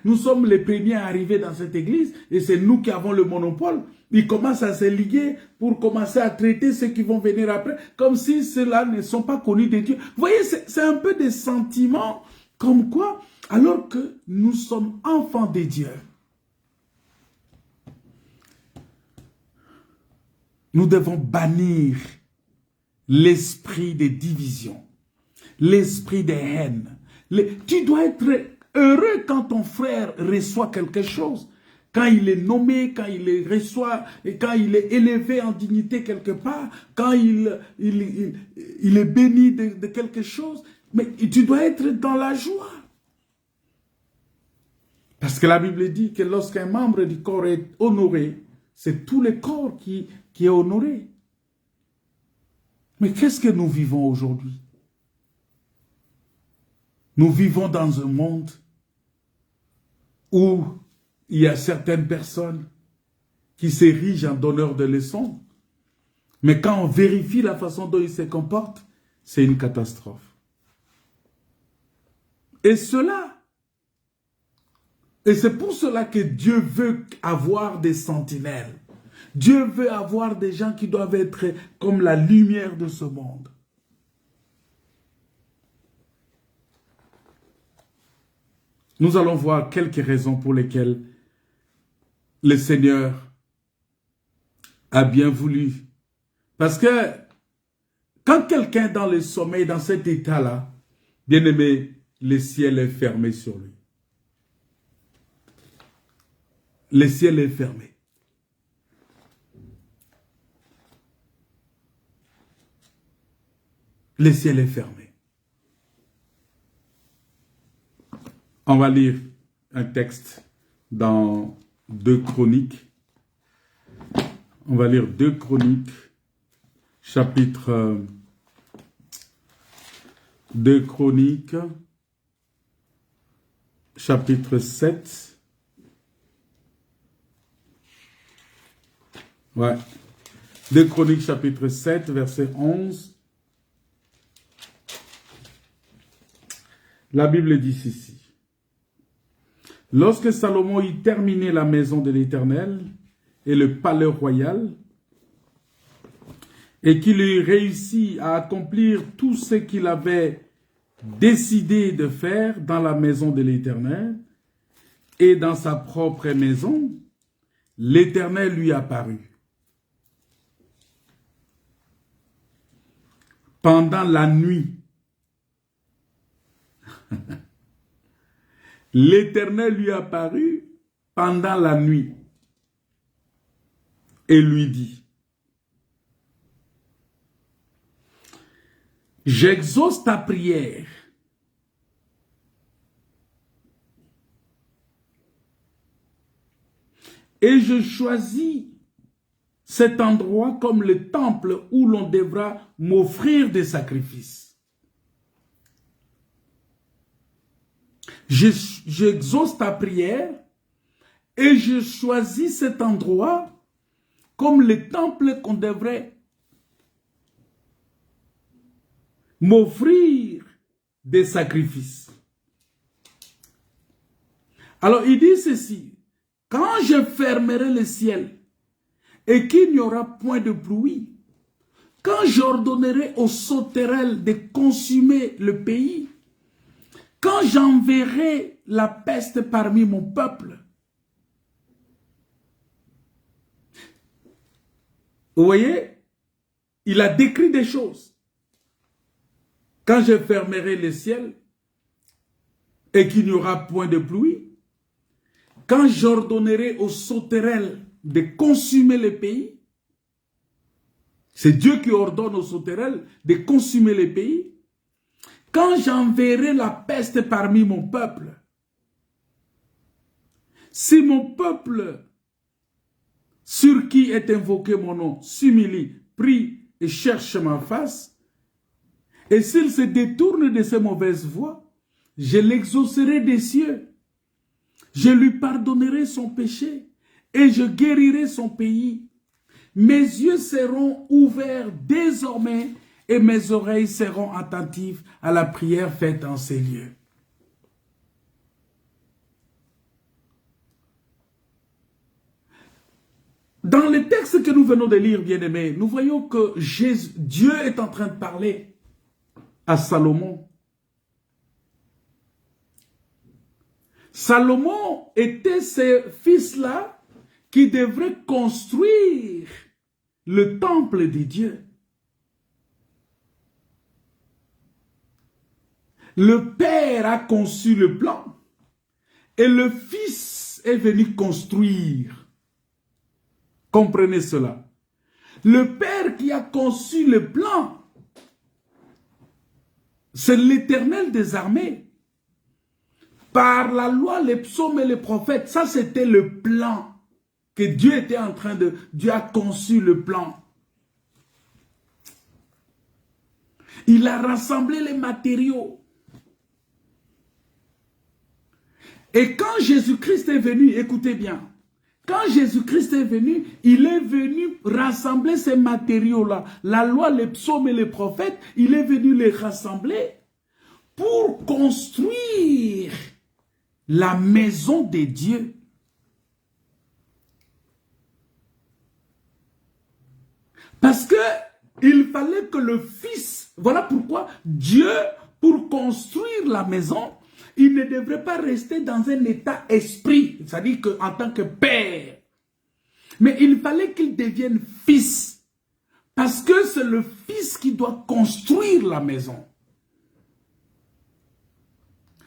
nous sommes les premiers arrivés dans cette église et c'est nous qui avons le monopole. Ils commencent à se liguer pour commencer à traiter ceux qui vont venir après, comme si ceux-là ne sont pas connus de Dieu. Vous voyez, c'est un peu des sentiments comme quoi, alors que nous sommes enfants de Dieu, nous devons bannir l'esprit de division, l'esprit de haine. Tu dois être heureux quand ton frère reçoit quelque chose. Quand il est nommé, quand il le reçoit, et quand il est élevé en dignité quelque part, quand il est béni de quelque chose. Mais tu dois être dans la joie. Parce que la Bible dit que lorsqu'un membre du corps est honoré, c'est tout le corps qui est honoré. Mais qu'est-ce que nous vivons aujourd'hui? Nous vivons dans un monde où il y a certaines personnes qui s'érigent en donneurs de leçons, mais quand on vérifie la façon dont ils se comportent, c'est une catastrophe. Et c'est pour cela que Dieu veut avoir des sentinelles. Dieu veut avoir des gens qui doivent être comme la lumière de ce monde. Nous allons voir quelques raisons pour lesquelles le Seigneur a bien voulu. Parce que quand quelqu'un est dans le sommeil, dans cet état-là, bien aimé, le ciel est fermé sur lui. Le ciel est fermé. Le ciel est fermé. On va lire un texte dans 2 Chroniques. On va lire 2 Chroniques, chapitre 2 Chroniques, chapitre 7. Ouais. 2 Chroniques, chapitre 7, verset 11. La Bible dit ceci. Lorsque Salomon eut terminé la maison de l'Éternel et le palais royal, et qu'il eut réussi à accomplir tout ce qu'il avait décidé de faire dans la maison de l'Éternel et dans sa propre maison, l'Éternel lui apparut. Pendant la nuit, l'Éternel lui apparut pendant la nuit et lui dit, « J'exauce ta prière et je choisis cet endroit comme le temple où l'on devra m'offrir des sacrifices. J'exauce ta prière et je choisis cet endroit comme le temple qu'on devrait m'offrir des sacrifices. » Alors il dit ceci, « Quand je fermerai le ciel et qu'il n'y aura point de pluie, quand j'ordonnerai aux sauterelles de consumer le pays, quand j'enverrai la peste parmi mon peuple. » Vous voyez, il a décrit des choses. Quand je fermerai le ciel et qu'il n'y aura point de pluie, quand j'ordonnerai aux sauterelles de consumer le pays, c'est Dieu qui ordonne aux sauterelles de consumer le pays, quand j'enverrai la peste parmi mon peuple, si mon peuple sur qui est invoqué mon nom, s'humilie, prie et cherche ma face, et s'il se détourne de ses mauvaises voies, je l'exaucerai des cieux. Je lui pardonnerai son péché et je guérirai son pays. Mes yeux seront ouverts désormais et mes oreilles seront attentives à la prière faite en ces lieux. Dans le texte que nous venons de lire, bien-aimés, nous voyons que Dieu est en train de parler à Salomon. Salomon était ce fils-là qui devrait construire le temple de Dieu. Le père a conçu le plan et le fils est venu construire. Comprenez cela. Le père qui a conçu le plan, c'est l'Éternel des armées. Par la loi, les psaumes et les prophètes, ça c'était le plan que Dieu était en train de... Dieu a conçu le plan. Il a rassemblé les matériaux. Et quand Jésus-Christ est venu, écoutez bien, quand Jésus-Christ est venu, il est venu rassembler ces matériaux-là. La loi, les psaumes et les prophètes, il est venu les rassembler pour construire la maison de Dieu. Parce que il fallait que le Fils, voilà pourquoi Dieu, pour construire la maison, il ne devrait pas rester dans un état esprit, c'est-à-dire qu'en tant que père. Mais il fallait qu'il devienne fils. Parce que c'est le fils qui doit construire la maison.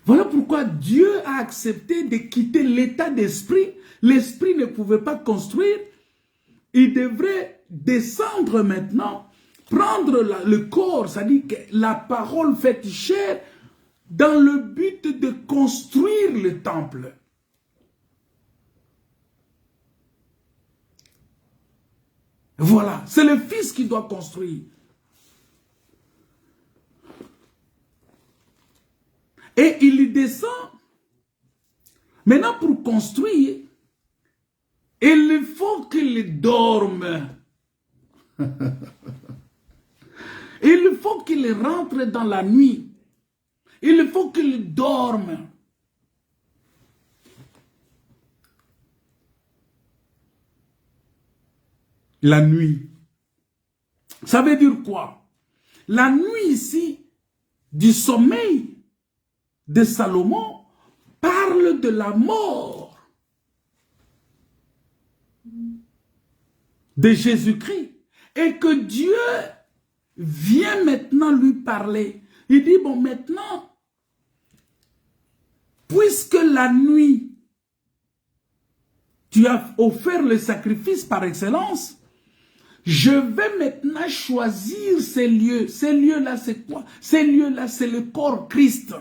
Voilà pourquoi Dieu a accepté de quitter l'état d'esprit. L'esprit ne pouvait pas construire. Il devrait descendre maintenant, prendre le corps, c'est-à-dire que la parole faite chair, dans le but de construire le temple. Voilà, c'est le Fils qui doit construire. Et il y descend. Maintenant, pour construire, il faut qu'il dorme. Il faut qu'il rentre dans la nuit. Il faut qu'il dorme. La nuit. Ça veut dire quoi? La nuit ici, du sommeil de Salomon, parle de la mort de Jésus-Christ. Et que Dieu vient maintenant lui parler. Il dit, bon, maintenant, puisque la nuit, tu as offert le sacrifice par excellence, je vais maintenant choisir ces lieux. Ces lieux-là, c'est quoi? Ces lieux-là, c'est le corps Christ.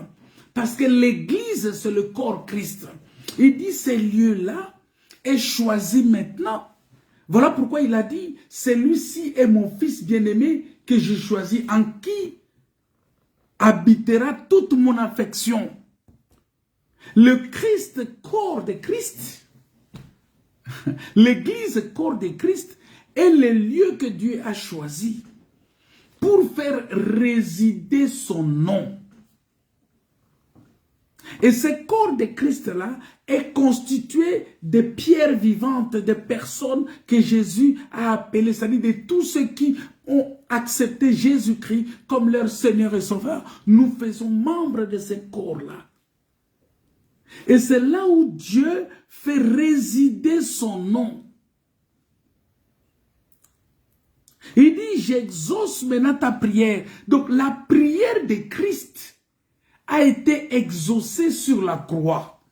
Parce que l'église, c'est le corps Christ. Il dit, ces lieux-là est choisi maintenant. Voilà pourquoi il a dit, celui-ci est mon fils bien-aimé que j'ai choisi, en qui habitera toute mon affection. Le Christ, corps de Christ, l'église, corps de Christ, est le lieu que Dieu a choisi pour faire résider son nom. Et ce corps de Christ-là est constitué de pierres vivantes, de personnes que Jésus a appelées, c'est-à-dire de tous ceux qui ont accepté Jésus-Christ comme leur Seigneur et Sauveur. Nous faisons membre de ce corps-là. Et c'est là où Dieu fait résider son nom. Il dit, j'exauce maintenant ta prière. Donc la prière de Christ a été exaucée sur la croix.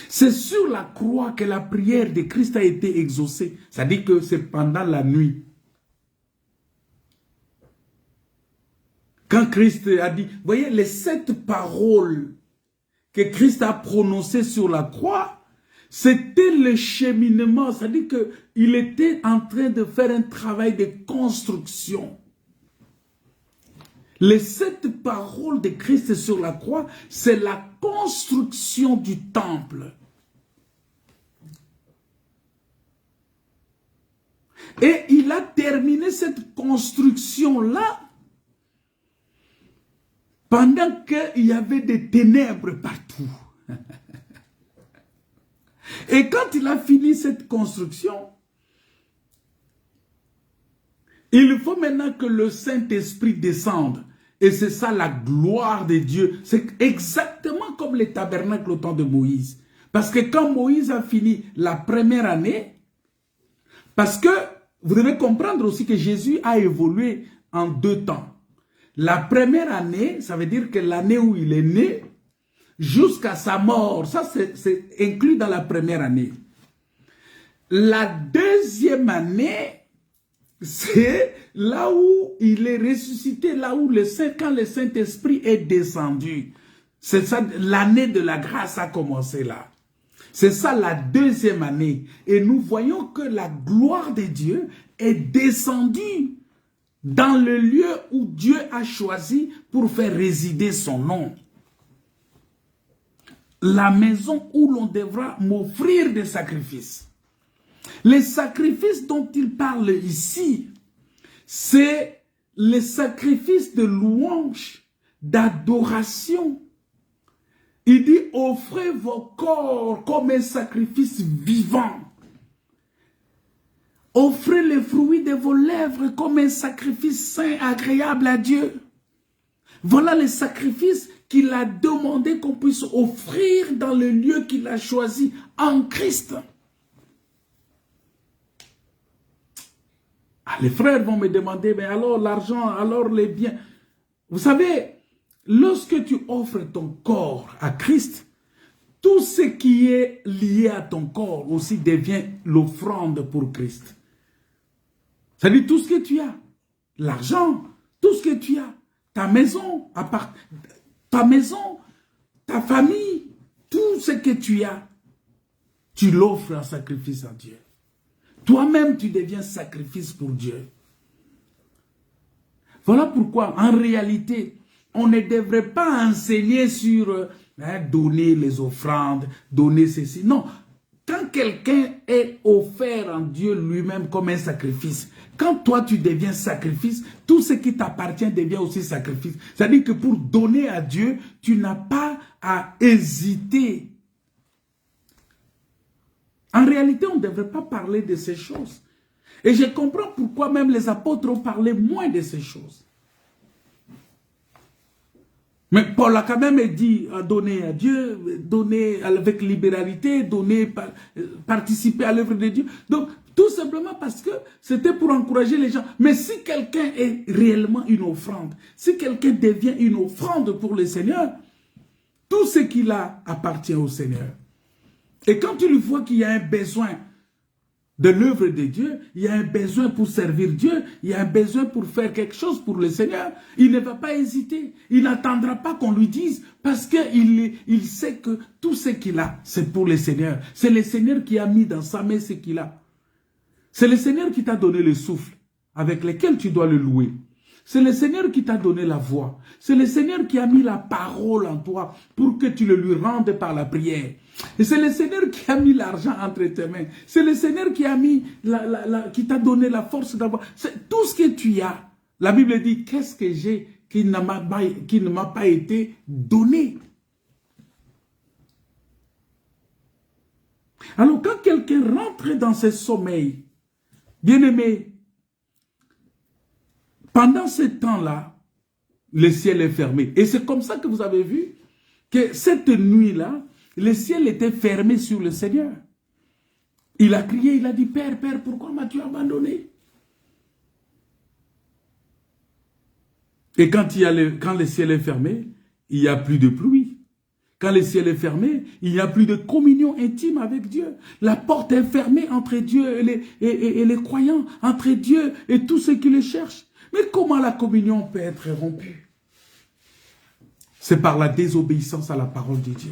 C'est sur la croix que la prière de Christ a été exaucée. C'est-à-dire que c'est pendant la nuit. Quand Christ a dit, vous voyez, les 7 paroles que Christ a prononcées sur la croix, C'était le cheminement, c'est-à-dire qu'il était en train de faire un travail de construction. Les 7 paroles de Christ sur la croix, c'est la construction du temple. Et il a terminé cette construction-là pendant qu'il y avait des ténèbres partout. Et quand il a fini cette construction, il faut maintenant que le Saint-Esprit descende. Et c'est ça la gloire de Dieu. C'est exactement comme les tabernacles au temps de Moïse. Parce que quand Moïse a fini la première année, parce que vous devez comprendre aussi que Jésus a évolué en 2 temps. La première année, ça veut dire que l'année où il est né, jusqu'à sa mort, ça c'est inclus dans la première année. La deuxième année, c'est là où il est ressuscité, là où quand le Saint-Esprit est descendu. C'est ça, l'année de la grâce a commencé là. C'est ça la deuxième année. Et nous voyons que la gloire de Dieu est descendue dans le lieu où Dieu a choisi pour faire résider son nom. La maison où l'on devra m'offrir des sacrifices. Les sacrifices dont il parle ici, c'est les sacrifices de louange, d'adoration. Il dit, offrez vos corps comme un sacrifice vivant. Offrez les fruits de vos lèvres comme un sacrifice saint, agréable à Dieu. Voilà les sacrifices qu'il a demandé qu'on puisse offrir dans le lieu qu'il a choisi en Christ. Ah, les frères vont me demander, mais alors l'argent, alors les biens. Vous savez, lorsque tu offres ton corps à Christ, tout ce qui est lié à ton corps aussi devient l'offrande pour Christ. C'est-à-dire tout ce que tu as, l'argent, tout ce que tu as, ta maison, ta famille, tout ce que tu as, tu l'offres en sacrifice à Dieu. Toi-même, tu deviens sacrifice pour Dieu. Voilà pourquoi, en réalité, on ne devrait pas enseigner sur donner les offrandes, donner ceci. Non, quand quelqu'un est offert en Dieu lui-même comme un sacrifice, quand toi tu deviens sacrifice, tout ce qui t'appartient devient aussi sacrifice. C'est-à-dire que pour donner à Dieu, tu n'as pas à hésiter. En réalité, on ne devrait pas parler de ces choses. Et je comprends pourquoi même les apôtres ont parlé moins de ces choses. Mais Paul a quand même dit donner à Dieu, donner avec libéralité, participer à l'œuvre de Dieu. Donc, tout simplement parce que c'était pour encourager les gens. Mais si quelqu'un est réellement une offrande, si quelqu'un devient une offrande pour le Seigneur, tout ce qu'il a appartient au Seigneur. Et quand tu lui vois qu'il y a un besoin de l'œuvre de Dieu, il y a un besoin pour servir Dieu, il y a un besoin pour faire quelque chose pour le Seigneur, il ne va pas hésiter. Il n'attendra pas qu'on lui dise parce qu'il sait que tout ce qu'il a, c'est pour le Seigneur. C'est le Seigneur qui a mis dans sa main ce qu'il a. C'est le Seigneur qui t'a donné le souffle avec lequel tu dois le louer. C'est le Seigneur qui t'a donné la voix. C'est le Seigneur qui a mis la parole en toi pour que tu le lui rendes par la prière. Et c'est le Seigneur qui a mis l'argent entre tes mains. C'est le Seigneur qui a mis qui t'a donné la force d'avoir. C'est tout ce que tu as. La Bible dit, qu'est-ce que j'ai qui ne m'a pas été donné? Alors quand quelqu'un rentre dans ce sommeil, bien-aimé, pendant ce temps-là, le ciel est fermé. Et c'est comme ça que vous avez vu que cette nuit-là, le ciel était fermé sur le Seigneur. Il a crié, il a dit, Père, Père, pourquoi m'as-tu abandonné? Et quand le ciel est fermé, il n'y a plus de pluie. Quand le ciel est fermé, il n'y a plus de communion intime avec Dieu. La porte est fermée entre Dieu et les croyants, entre Dieu et tous ceux qui le cherchent. Mais comment la communion peut être rompue? C'est par la désobéissance à la parole de Dieu.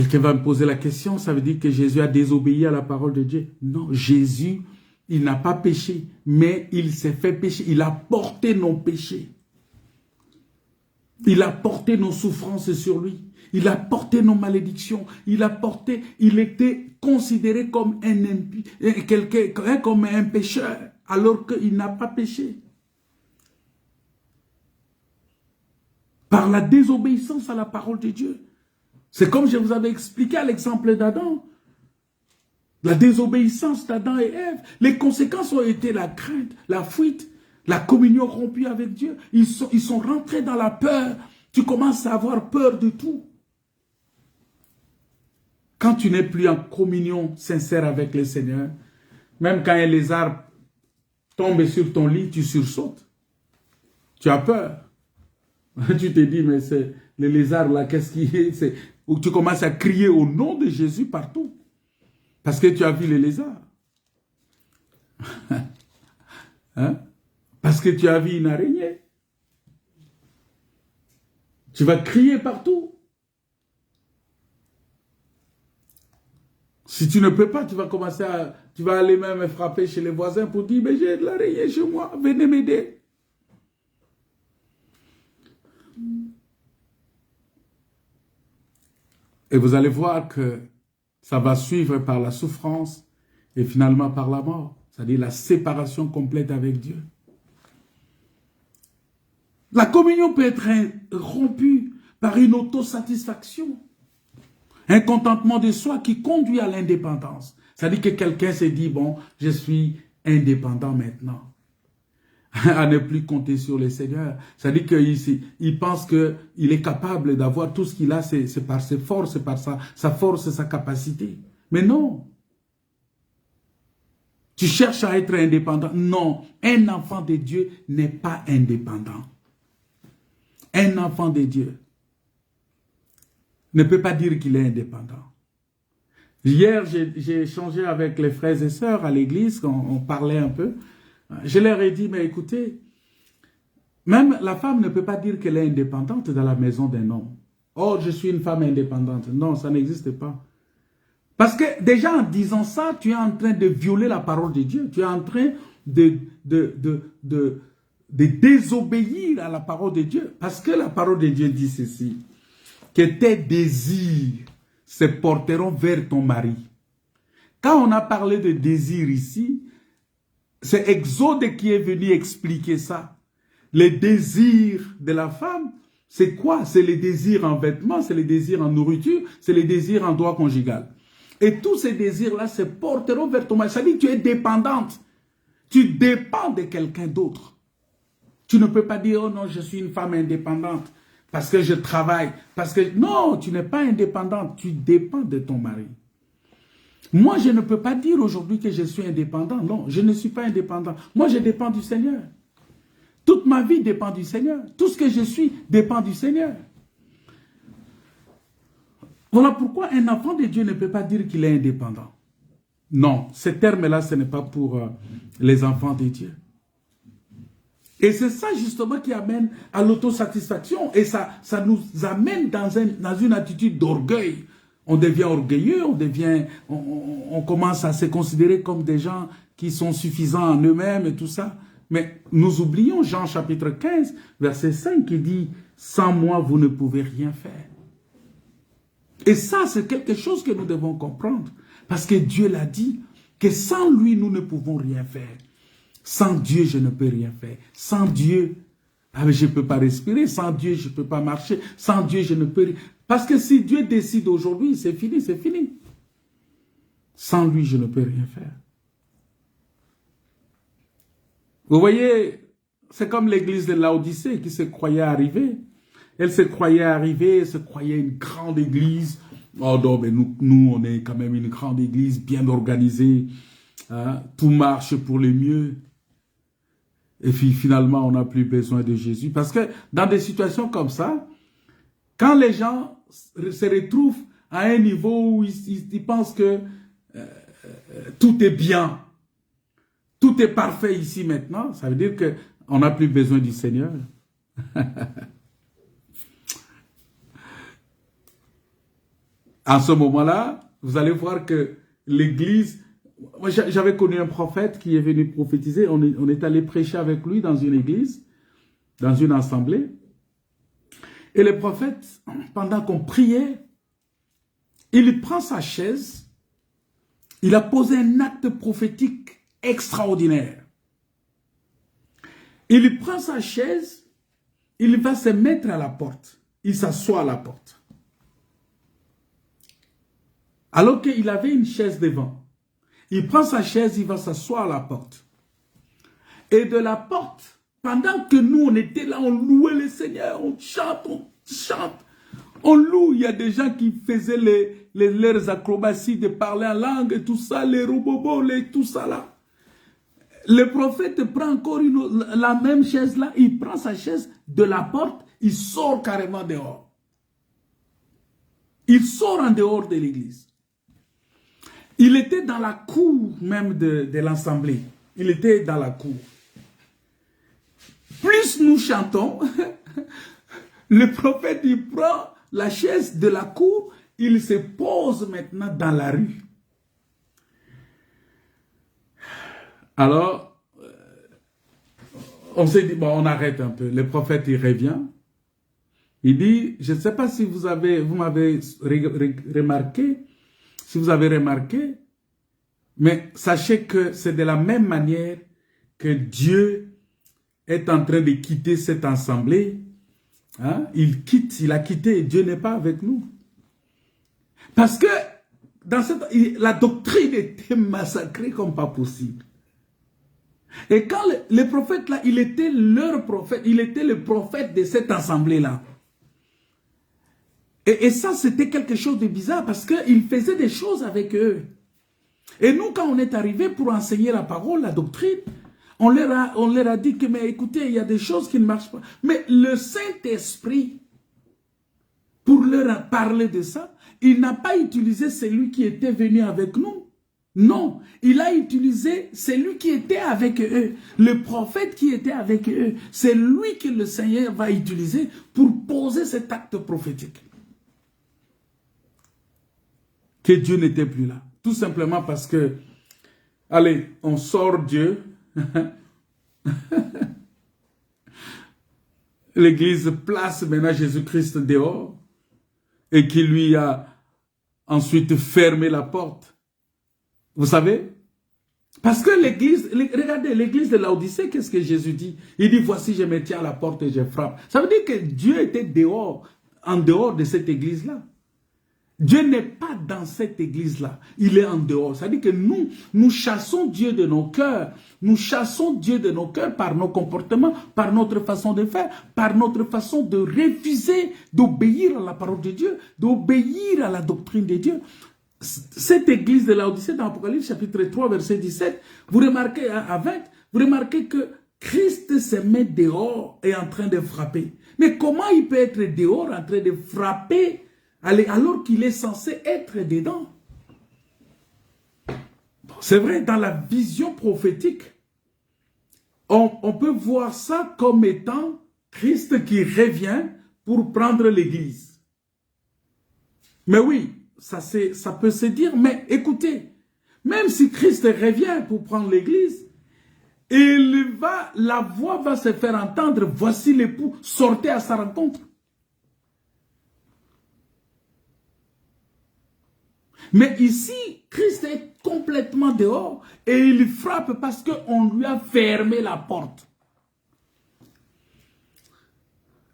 Quelqu'un va me poser la question, ça veut dire que Jésus a désobéi à la parole de Dieu? Non, Jésus, il n'a pas péché, mais il s'est fait pécher. Il a porté nos péchés. Il a porté nos souffrances sur lui. Il a porté nos malédictions. Il était considéré comme comme un pécheur, alors qu'il n'a pas péché. Par la désobéissance à la parole de Dieu. C'est comme je vous avais expliqué à l'exemple d'Adam. La désobéissance d'Adam et Ève. Les conséquences ont été la crainte, la fuite, la communion rompue avec Dieu. Ils sont rentrés dans la peur. Tu commences à avoir peur de tout. Quand tu n'es plus en communion sincère avec le Seigneur, même quand un lézard tombe sur ton lit, tu sursautes. Tu as peur. Tu te dis, mais c'est le lézard là, qu'est-ce qu'il est? Ou tu commences à crier au nom de Jésus partout. Parce que tu as vu le lézard. Hein? Parce que tu as vu une araignée. Tu vas crier partout. Si tu ne peux pas, tu vas aller même frapper chez les voisins pour dire, mais j'ai de l'araignée chez moi, venez m'aider. Et vous allez voir que ça va suivre par la souffrance et finalement par la mort. C'est-à-dire la séparation complète avec Dieu. La communion peut être rompue par une autosatisfaction. Un contentement de soi qui conduit à l'indépendance. C'est-à-dire que quelqu'un s'est dit, bon, je suis indépendant maintenant. À ne plus compter sur le Seigneur. C'est-à-dire qu'il pense qu'il est capable d'avoir tout ce qu'il a, c'est par ses forces, c'est par sa force et sa capacité. Mais non. Tu cherches à être indépendant. Non, un enfant de Dieu n'est pas indépendant. Un enfant de Dieu ne peut pas dire qu'il est indépendant. Hier, j'ai échangé avec les frères et sœurs à l'église, on parlait un peu. Je leur ai dit, mais écoutez, même la femme ne peut pas dire qu'elle est indépendante dans la maison d'un homme. Oh, je suis une femme indépendante. Non, ça n'existe pas. Parce que déjà en disant ça, tu es en train de violer la parole de Dieu. Tu es en train de désobéir à la parole de Dieu. Parce que la parole de Dieu dit ceci, que tes désirs se porteront vers ton mari. Quand on a parlé de désir ici, c'est Exode qui est venu expliquer ça. Les désirs de la femme, c'est quoi? C'est les désirs en vêtements, c'est les désirs en nourriture, c'est les désirs en droit conjugal. Et tous ces désirs-là se porteront vers ton mari. Ça dit que tu es dépendante. Tu dépends de quelqu'un d'autre. Tu ne peux pas dire, oh non, je suis une femme indépendante parce que je travaille. Parce que non, tu n'es pas indépendante. Tu dépends de ton mari. Moi, je ne peux pas dire aujourd'hui que je suis indépendant. Non, je ne suis pas indépendant. Moi, je dépends du Seigneur. Toute ma vie dépend du Seigneur. Tout ce que je suis dépend du Seigneur. Voilà pourquoi un enfant de Dieu ne peut pas dire qu'il est indépendant. Non, ce terme-là, ce n'est pas pour les enfants de Dieu. Et c'est ça justement qui amène à l'autosatisfaction. Et ça nous amène dans une attitude d'orgueil. On devient orgueilleux, on commence à se considérer comme des gens qui sont suffisants en eux-mêmes et tout ça. Mais nous oublions Jean chapitre 15, verset 5 qui dit « Sans moi, vous ne pouvez rien faire ». Et ça, c'est quelque chose que nous devons comprendre. Parce que Dieu l'a dit, que sans lui, nous ne pouvons rien faire. Sans Dieu, je ne peux rien faire. Sans Dieu, je ne peux pas respirer. Sans Dieu, je ne peux pas marcher. Sans Dieu, je ne peux rien. Parce que si Dieu décide aujourd'hui, c'est fini, c'est fini. Sans lui, je ne peux rien faire. Vous voyez, c'est comme l'église de Laodicée qui se croyait arrivée. Elle se croyait arrivée, elle se croyait une grande église. Oh non, mais nous, on est quand même une grande église bien organisée. Hein? Tout marche pour le mieux. Et puis finalement, on n'a plus besoin de Jésus. Parce que dans des situations comme ça, quand les gens se retrouvent à un niveau où ils pensent que tout est bien, tout est parfait ici maintenant, ça veut dire qu'on n'a plus besoin du Seigneur. En ce moment-là, vous allez voir que l'église... Moi, j'avais connu un prophète qui est venu prophétiser. On est allé prêcher avec lui dans une église, dans une assemblée. Et le prophète, pendant qu'on priait, il prend sa chaise, il a posé un acte prophétique extraordinaire. Il prend sa chaise, il va se mettre à la porte. Il s'assoit à la porte. Alors qu'il avait une chaise devant. Il prend sa chaise, il va s'asseoir à la porte. Et de la porte, pendant que nous, on était là, on louait le Seigneur, on chante, on loue. Il y a des gens qui faisaient leurs acrobaties de parler en langue et tout ça, les robobos, tout ça là. Le prophète prend encore la même chaise là, il prend sa chaise de la porte, il sort carrément dehors. Il sort en dehors de l'église. Il était dans la cour même de l'assemblée. Il était dans la cour. Plus nous chantons, le prophète, il prend la chaise de la cour, il se pose maintenant dans la rue. Alors, on s'est dit, bon, on arrête un peu. Le prophète, il revient. Il dit, je ne sais pas si vous m'avez remarqué, si vous avez remarqué, mais sachez que c'est de la même manière que Dieu est en train de quitter cette assemblée. Hein? Il a quitté et Dieu n'est pas avec nous. Parce que dans la doctrine était massacrée comme pas possible. Et quand le prophète là, il était leur prophète, il était le prophète de cette assemblée-là. Et ça, c'était quelque chose de bizarre parce qu'il faisait des choses avec eux. Et nous, quand on est arrivé pour enseigner la parole, la doctrine, on leur a dit que, mais écoutez, il y a des choses qui ne marchent pas. Mais le Saint-Esprit, pour leur parler de ça, il n'a pas utilisé celui qui était venu avec nous. Non, il a utilisé celui qui était avec eux, le prophète qui était avec eux. C'est lui que le Seigneur va utiliser pour poser cet acte prophétique. Que Dieu n'était plus là. Tout simplement parce que, allez, on sort Dieu. L'Église place maintenant Jésus-Christ dehors et qui lui a ensuite fermé la porte. Vous savez? Parce que l'Église, regardez, l'Église de Laodicée, qu'est-ce que Jésus dit? Il dit, voici, je me tiens à la porte et je frappe. Ça veut dire que Dieu était dehors, en dehors de cette Église-là. Dieu n'est pas dans cette église-là, il est en dehors. C'est-à-dire que nous chassons Dieu de nos cœurs. Nous chassons Dieu de nos cœurs par nos comportements, par notre façon de faire, par notre façon de refuser d'obéir à la parole de Dieu, d'obéir à la doctrine de Dieu. Cette église de Laodicée, dans Apocalypse chapitre 3, verset 17, vous remarquez à 20, vous remarquez que Christ se met dehors et est en train de frapper. Mais comment il peut être dehors en train de frapper alors qu'il est censé être dedans? C'est vrai, dans la vision prophétique, on peut voir ça comme étant Christ qui revient pour prendre l'église. Mais oui, ça peut se dire, mais écoutez, même si Christ revient pour prendre l'église, la voix va se faire entendre, voici l'époux, sortez à sa rencontre. Mais ici, Christ est complètement dehors et il frappe parce qu'on lui a fermé la porte.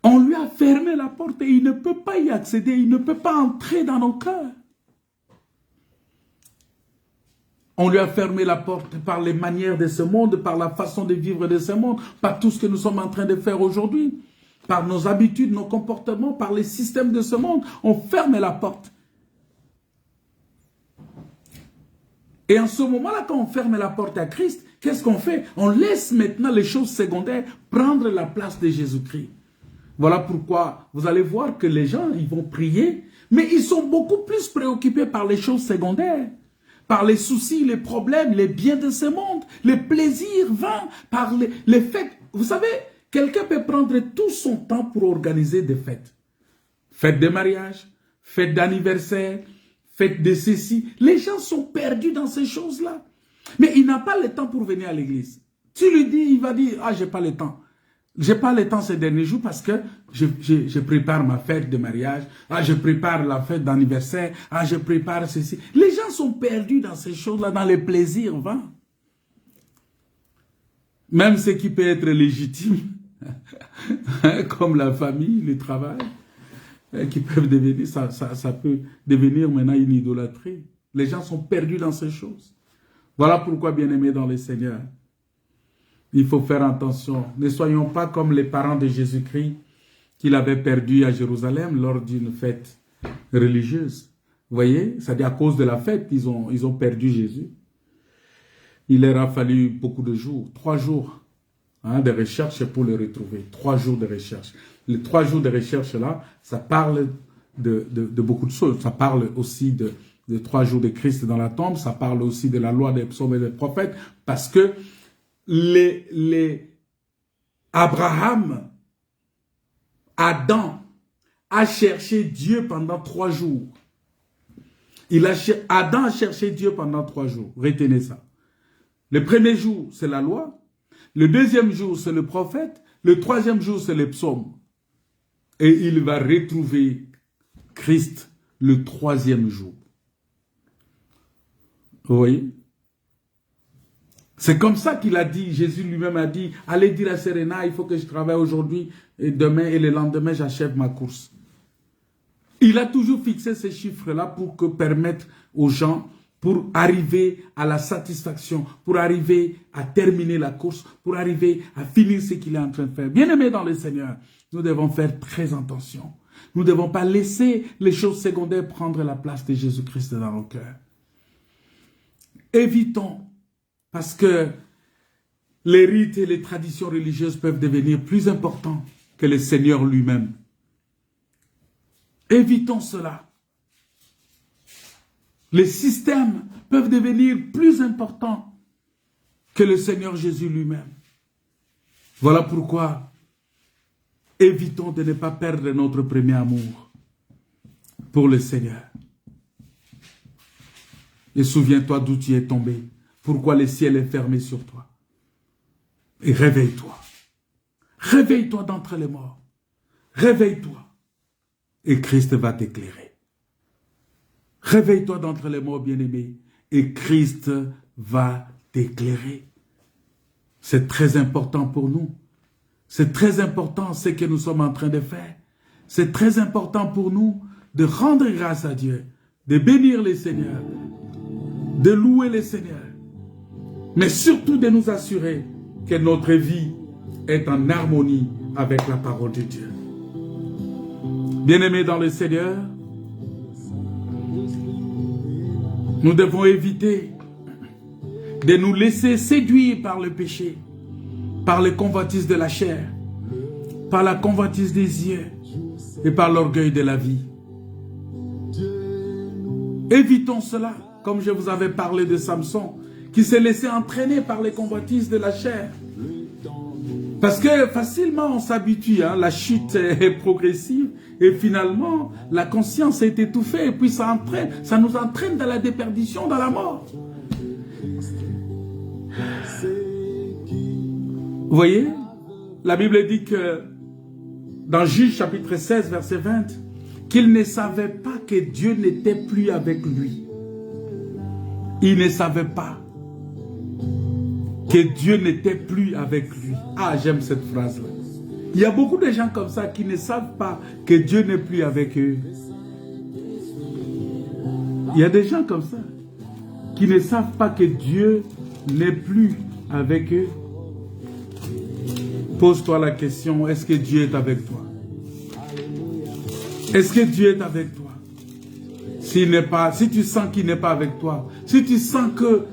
On lui a fermé la porte et il ne peut pas y accéder, il ne peut pas entrer dans nos cœurs. On lui a fermé la porte par les manières de ce monde, par la façon de vivre de ce monde, par tout ce que nous sommes en train de faire aujourd'hui, par nos habitudes, nos comportements, par les systèmes de ce monde. On ferme la porte. Et en ce moment-là, quand on ferme la porte à Christ, qu'est-ce qu'on fait? On laisse maintenant les choses secondaires prendre la place de Jésus-Christ. Voilà pourquoi vous allez voir que les gens, ils vont prier, mais ils sont beaucoup plus préoccupés par les choses secondaires, par les soucis, les problèmes, les biens de ce monde, les plaisirs vains, par les fêtes. Vous savez, quelqu'un peut prendre tout son temps pour organiser des fêtes. Fêtes de mariage, fêtes d'anniversaire, faites de ceci. Les gens sont perdus dans ces choses-là. Mais il n'a pas le temps pour venir à l'église. Tu lui dis, il va dire, ah, j'ai pas le temps. J'ai pas le temps ces derniers jours parce que je prépare ma fête de mariage. Ah, je prépare la fête d'anniversaire. Ah, je prépare ceci. Les gens sont perdus dans ces choses-là, dans les plaisirs vains. Même ce qui peut être légitime, comme la famille, le travail, qui peuvent devenir, ça peut devenir maintenant une idolâtrie. Les gens sont perdus dans ces choses. Voilà pourquoi, bien-aimés dans le Seigneur, il faut faire attention. Ne soyons pas comme les parents de Jésus-Christ qu'il avait perdu à Jérusalem lors d'une fête religieuse. Vous voyez, c'est-à-dire à cause de la fête, ils ont perdu Jésus. Il leur a fallu beaucoup de jours, 3 jours de recherche pour le retrouver. 3 jours de recherche. Les 3 jours de recherche là, ça parle de beaucoup de choses. Ça parle aussi de 3 jours de Christ dans la tombe. Ça parle aussi de la loi des psaumes et des prophètes. Parce que Adam a cherché Dieu pendant 3 jours. Adam a cherché Dieu pendant 3 jours. Retenez ça. Le premier jour, c'est la loi. Le deuxième jour, c'est le prophète. Le troisième jour, c'est les psaumes. Et il va retrouver Christ le 3e jour. Vous voyez? C'est comme ça qu'il a dit, Jésus lui-même a dit, allez dire à Serena, il faut que je travaille aujourd'hui et demain et le lendemain, j'achève ma course. Il a toujours fixé ces chiffres-là pour permettre aux gens, pour arriver à la satisfaction, pour arriver à terminer la course, pour arriver à finir ce qu'il est en train de faire. Bien-aimés dans le Seigneur, nous devons faire très attention. Nous ne devons pas laisser les choses secondaires prendre la place de Jésus-Christ dans nos cœurs. Évitons, parce que les rites et les traditions religieuses peuvent devenir plus importants que le Seigneur lui-même. Évitons cela. Les systèmes peuvent devenir plus importants que le Seigneur Jésus lui-même. Voilà pourquoi évitons de ne pas perdre notre premier amour pour le Seigneur. Et souviens-toi d'où tu es tombé. Pourquoi le ciel est fermé sur toi. Et réveille-toi. Réveille-toi d'entre les morts. Réveille-toi. Et Christ va t'éclairer. Réveille-toi d'entre les morts, bien-aimés. Et Christ va t'éclairer. C'est très important pour nous. C'est très important ce que nous sommes en train de faire. C'est très important pour nous de rendre grâce à Dieu, de bénir le Seigneur, de louer le Seigneur. Mais surtout de nous assurer que notre vie est en harmonie avec la parole de Dieu. Bien-aimés dans le Seigneur, nous devons éviter de nous laisser séduire par le péché, par les convoitises de la chair, par la convoitise des yeux et par l'orgueil de la vie. Évitons cela, comme je vous avais parlé de Samson, qui s'est laissé entraîner par les convoitises de la chair. Parce que facilement on s'habitue, la chute est progressive et finalement la conscience est étouffée et puis ça nous entraîne dans la déperdition, dans la mort. Vous voyez, la Bible dit que dans Juge chapitre 16 verset 20, qu'il ne savait pas que Dieu n'était plus avec lui. Il ne savait pas que Dieu n'était plus avec lui. Ah, j'aime cette phrase-là. Il y a beaucoup de gens comme ça qui ne savent pas que Dieu n'est plus avec eux. Il y a des gens comme ça qui ne savent pas que Dieu n'est plus avec eux. Pose-toi la question, est-ce que Dieu est avec toi? Est-ce que Dieu est avec toi? Si tu sens qu'il n'est pas avec toi, si tu sens que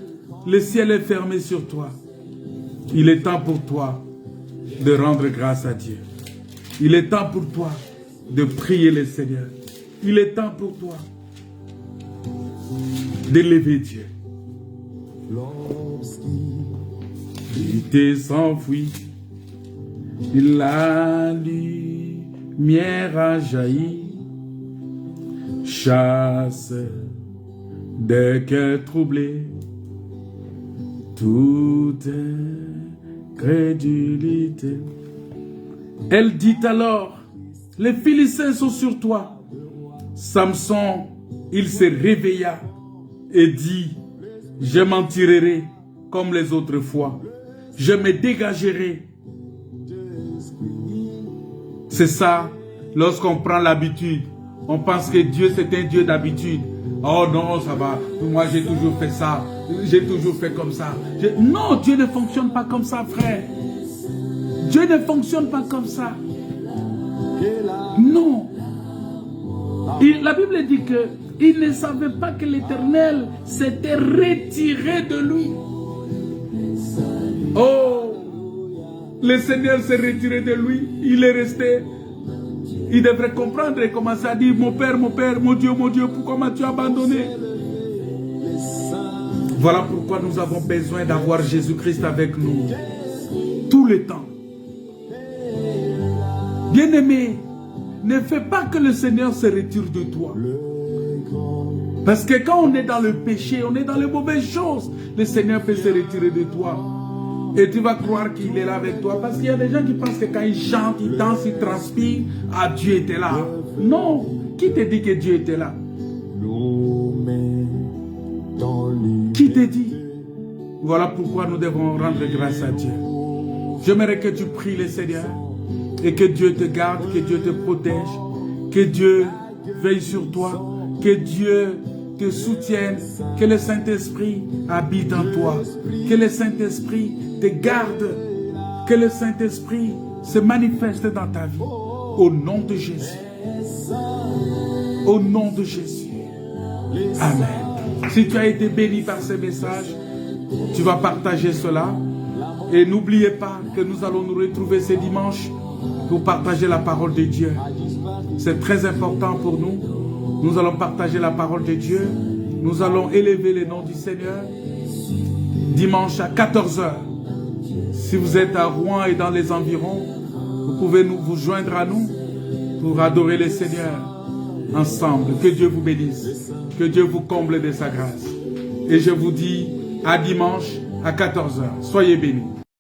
le ciel est fermé sur toi, il est temps pour toi de rendre grâce à Dieu. Il est temps pour toi de prier le Seigneur. Il est temps pour toi d'élever Dieu. Lorsqu'il s'enfuit, la lumière a jailli, chasse Des cœurs troublés, toute crédulité. Elle dit alors, les Philistins sont sur toi. Samson, il se réveilla et dit, je m'en tirerai comme les autres fois. Je me dégagerai. C'est ça, lorsqu'on prend l'habitude, on pense que Dieu c'est un Dieu d'habitude. Oh non, ça va, moi j'ai toujours fait ça, j'ai toujours fait comme ça. Non, Dieu ne fonctionne pas comme ça, frère. Dieu ne fonctionne pas comme ça. Non. La Bible dit que il ne savait pas que l'Éternel s'était retiré de lui. Oh, le Seigneur s'est retiré de lui, il est resté. Il devrait comprendre et commencer à dire, mon Père, mon Dieu, pourquoi m'as-tu abandonné? Voilà pourquoi nous avons besoin d'avoir Jésus-Christ avec nous, tout le temps. Bien-aimé, ne fais pas que le Seigneur se retire de toi. Parce que quand on est dans le péché, on est dans les mauvaises choses, le Seigneur peut se retirer de toi. Et tu vas croire qu'il est là avec toi. Parce qu'il y a des gens qui pensent que quand ils chantent, ils dansent, ils transpirent, ah, Dieu était là. Non. Qui te dit que Dieu était là? Qui te dit? Voilà pourquoi nous devons rendre grâce à Dieu. J'aimerais que tu pries le Seigneur et que Dieu te garde, que Dieu te protège, que Dieu veille sur toi, que Dieu te soutienne, que le Saint-Esprit habite en toi, que le Saint-Esprit te garde, que le Saint-Esprit se manifeste dans ta vie. Au nom de Jésus. Au nom de Jésus. Amen. Si tu as été béni par ce message, tu vas partager cela. Et n'oubliez pas que nous allons nous retrouver ce dimanche pour partager la parole de Dieu. C'est très important pour nous. Nous allons partager la parole de Dieu. Nous allons élever le nom du Seigneur. Dimanche à 14 h. Si vous êtes à Rouen et dans les environs, vous pouvez vous joindre à nous pour adorer le Seigneur ensemble. Que Dieu vous bénisse. Que Dieu vous comble de sa grâce. Et je vous dis à dimanche à 14 h. Soyez bénis.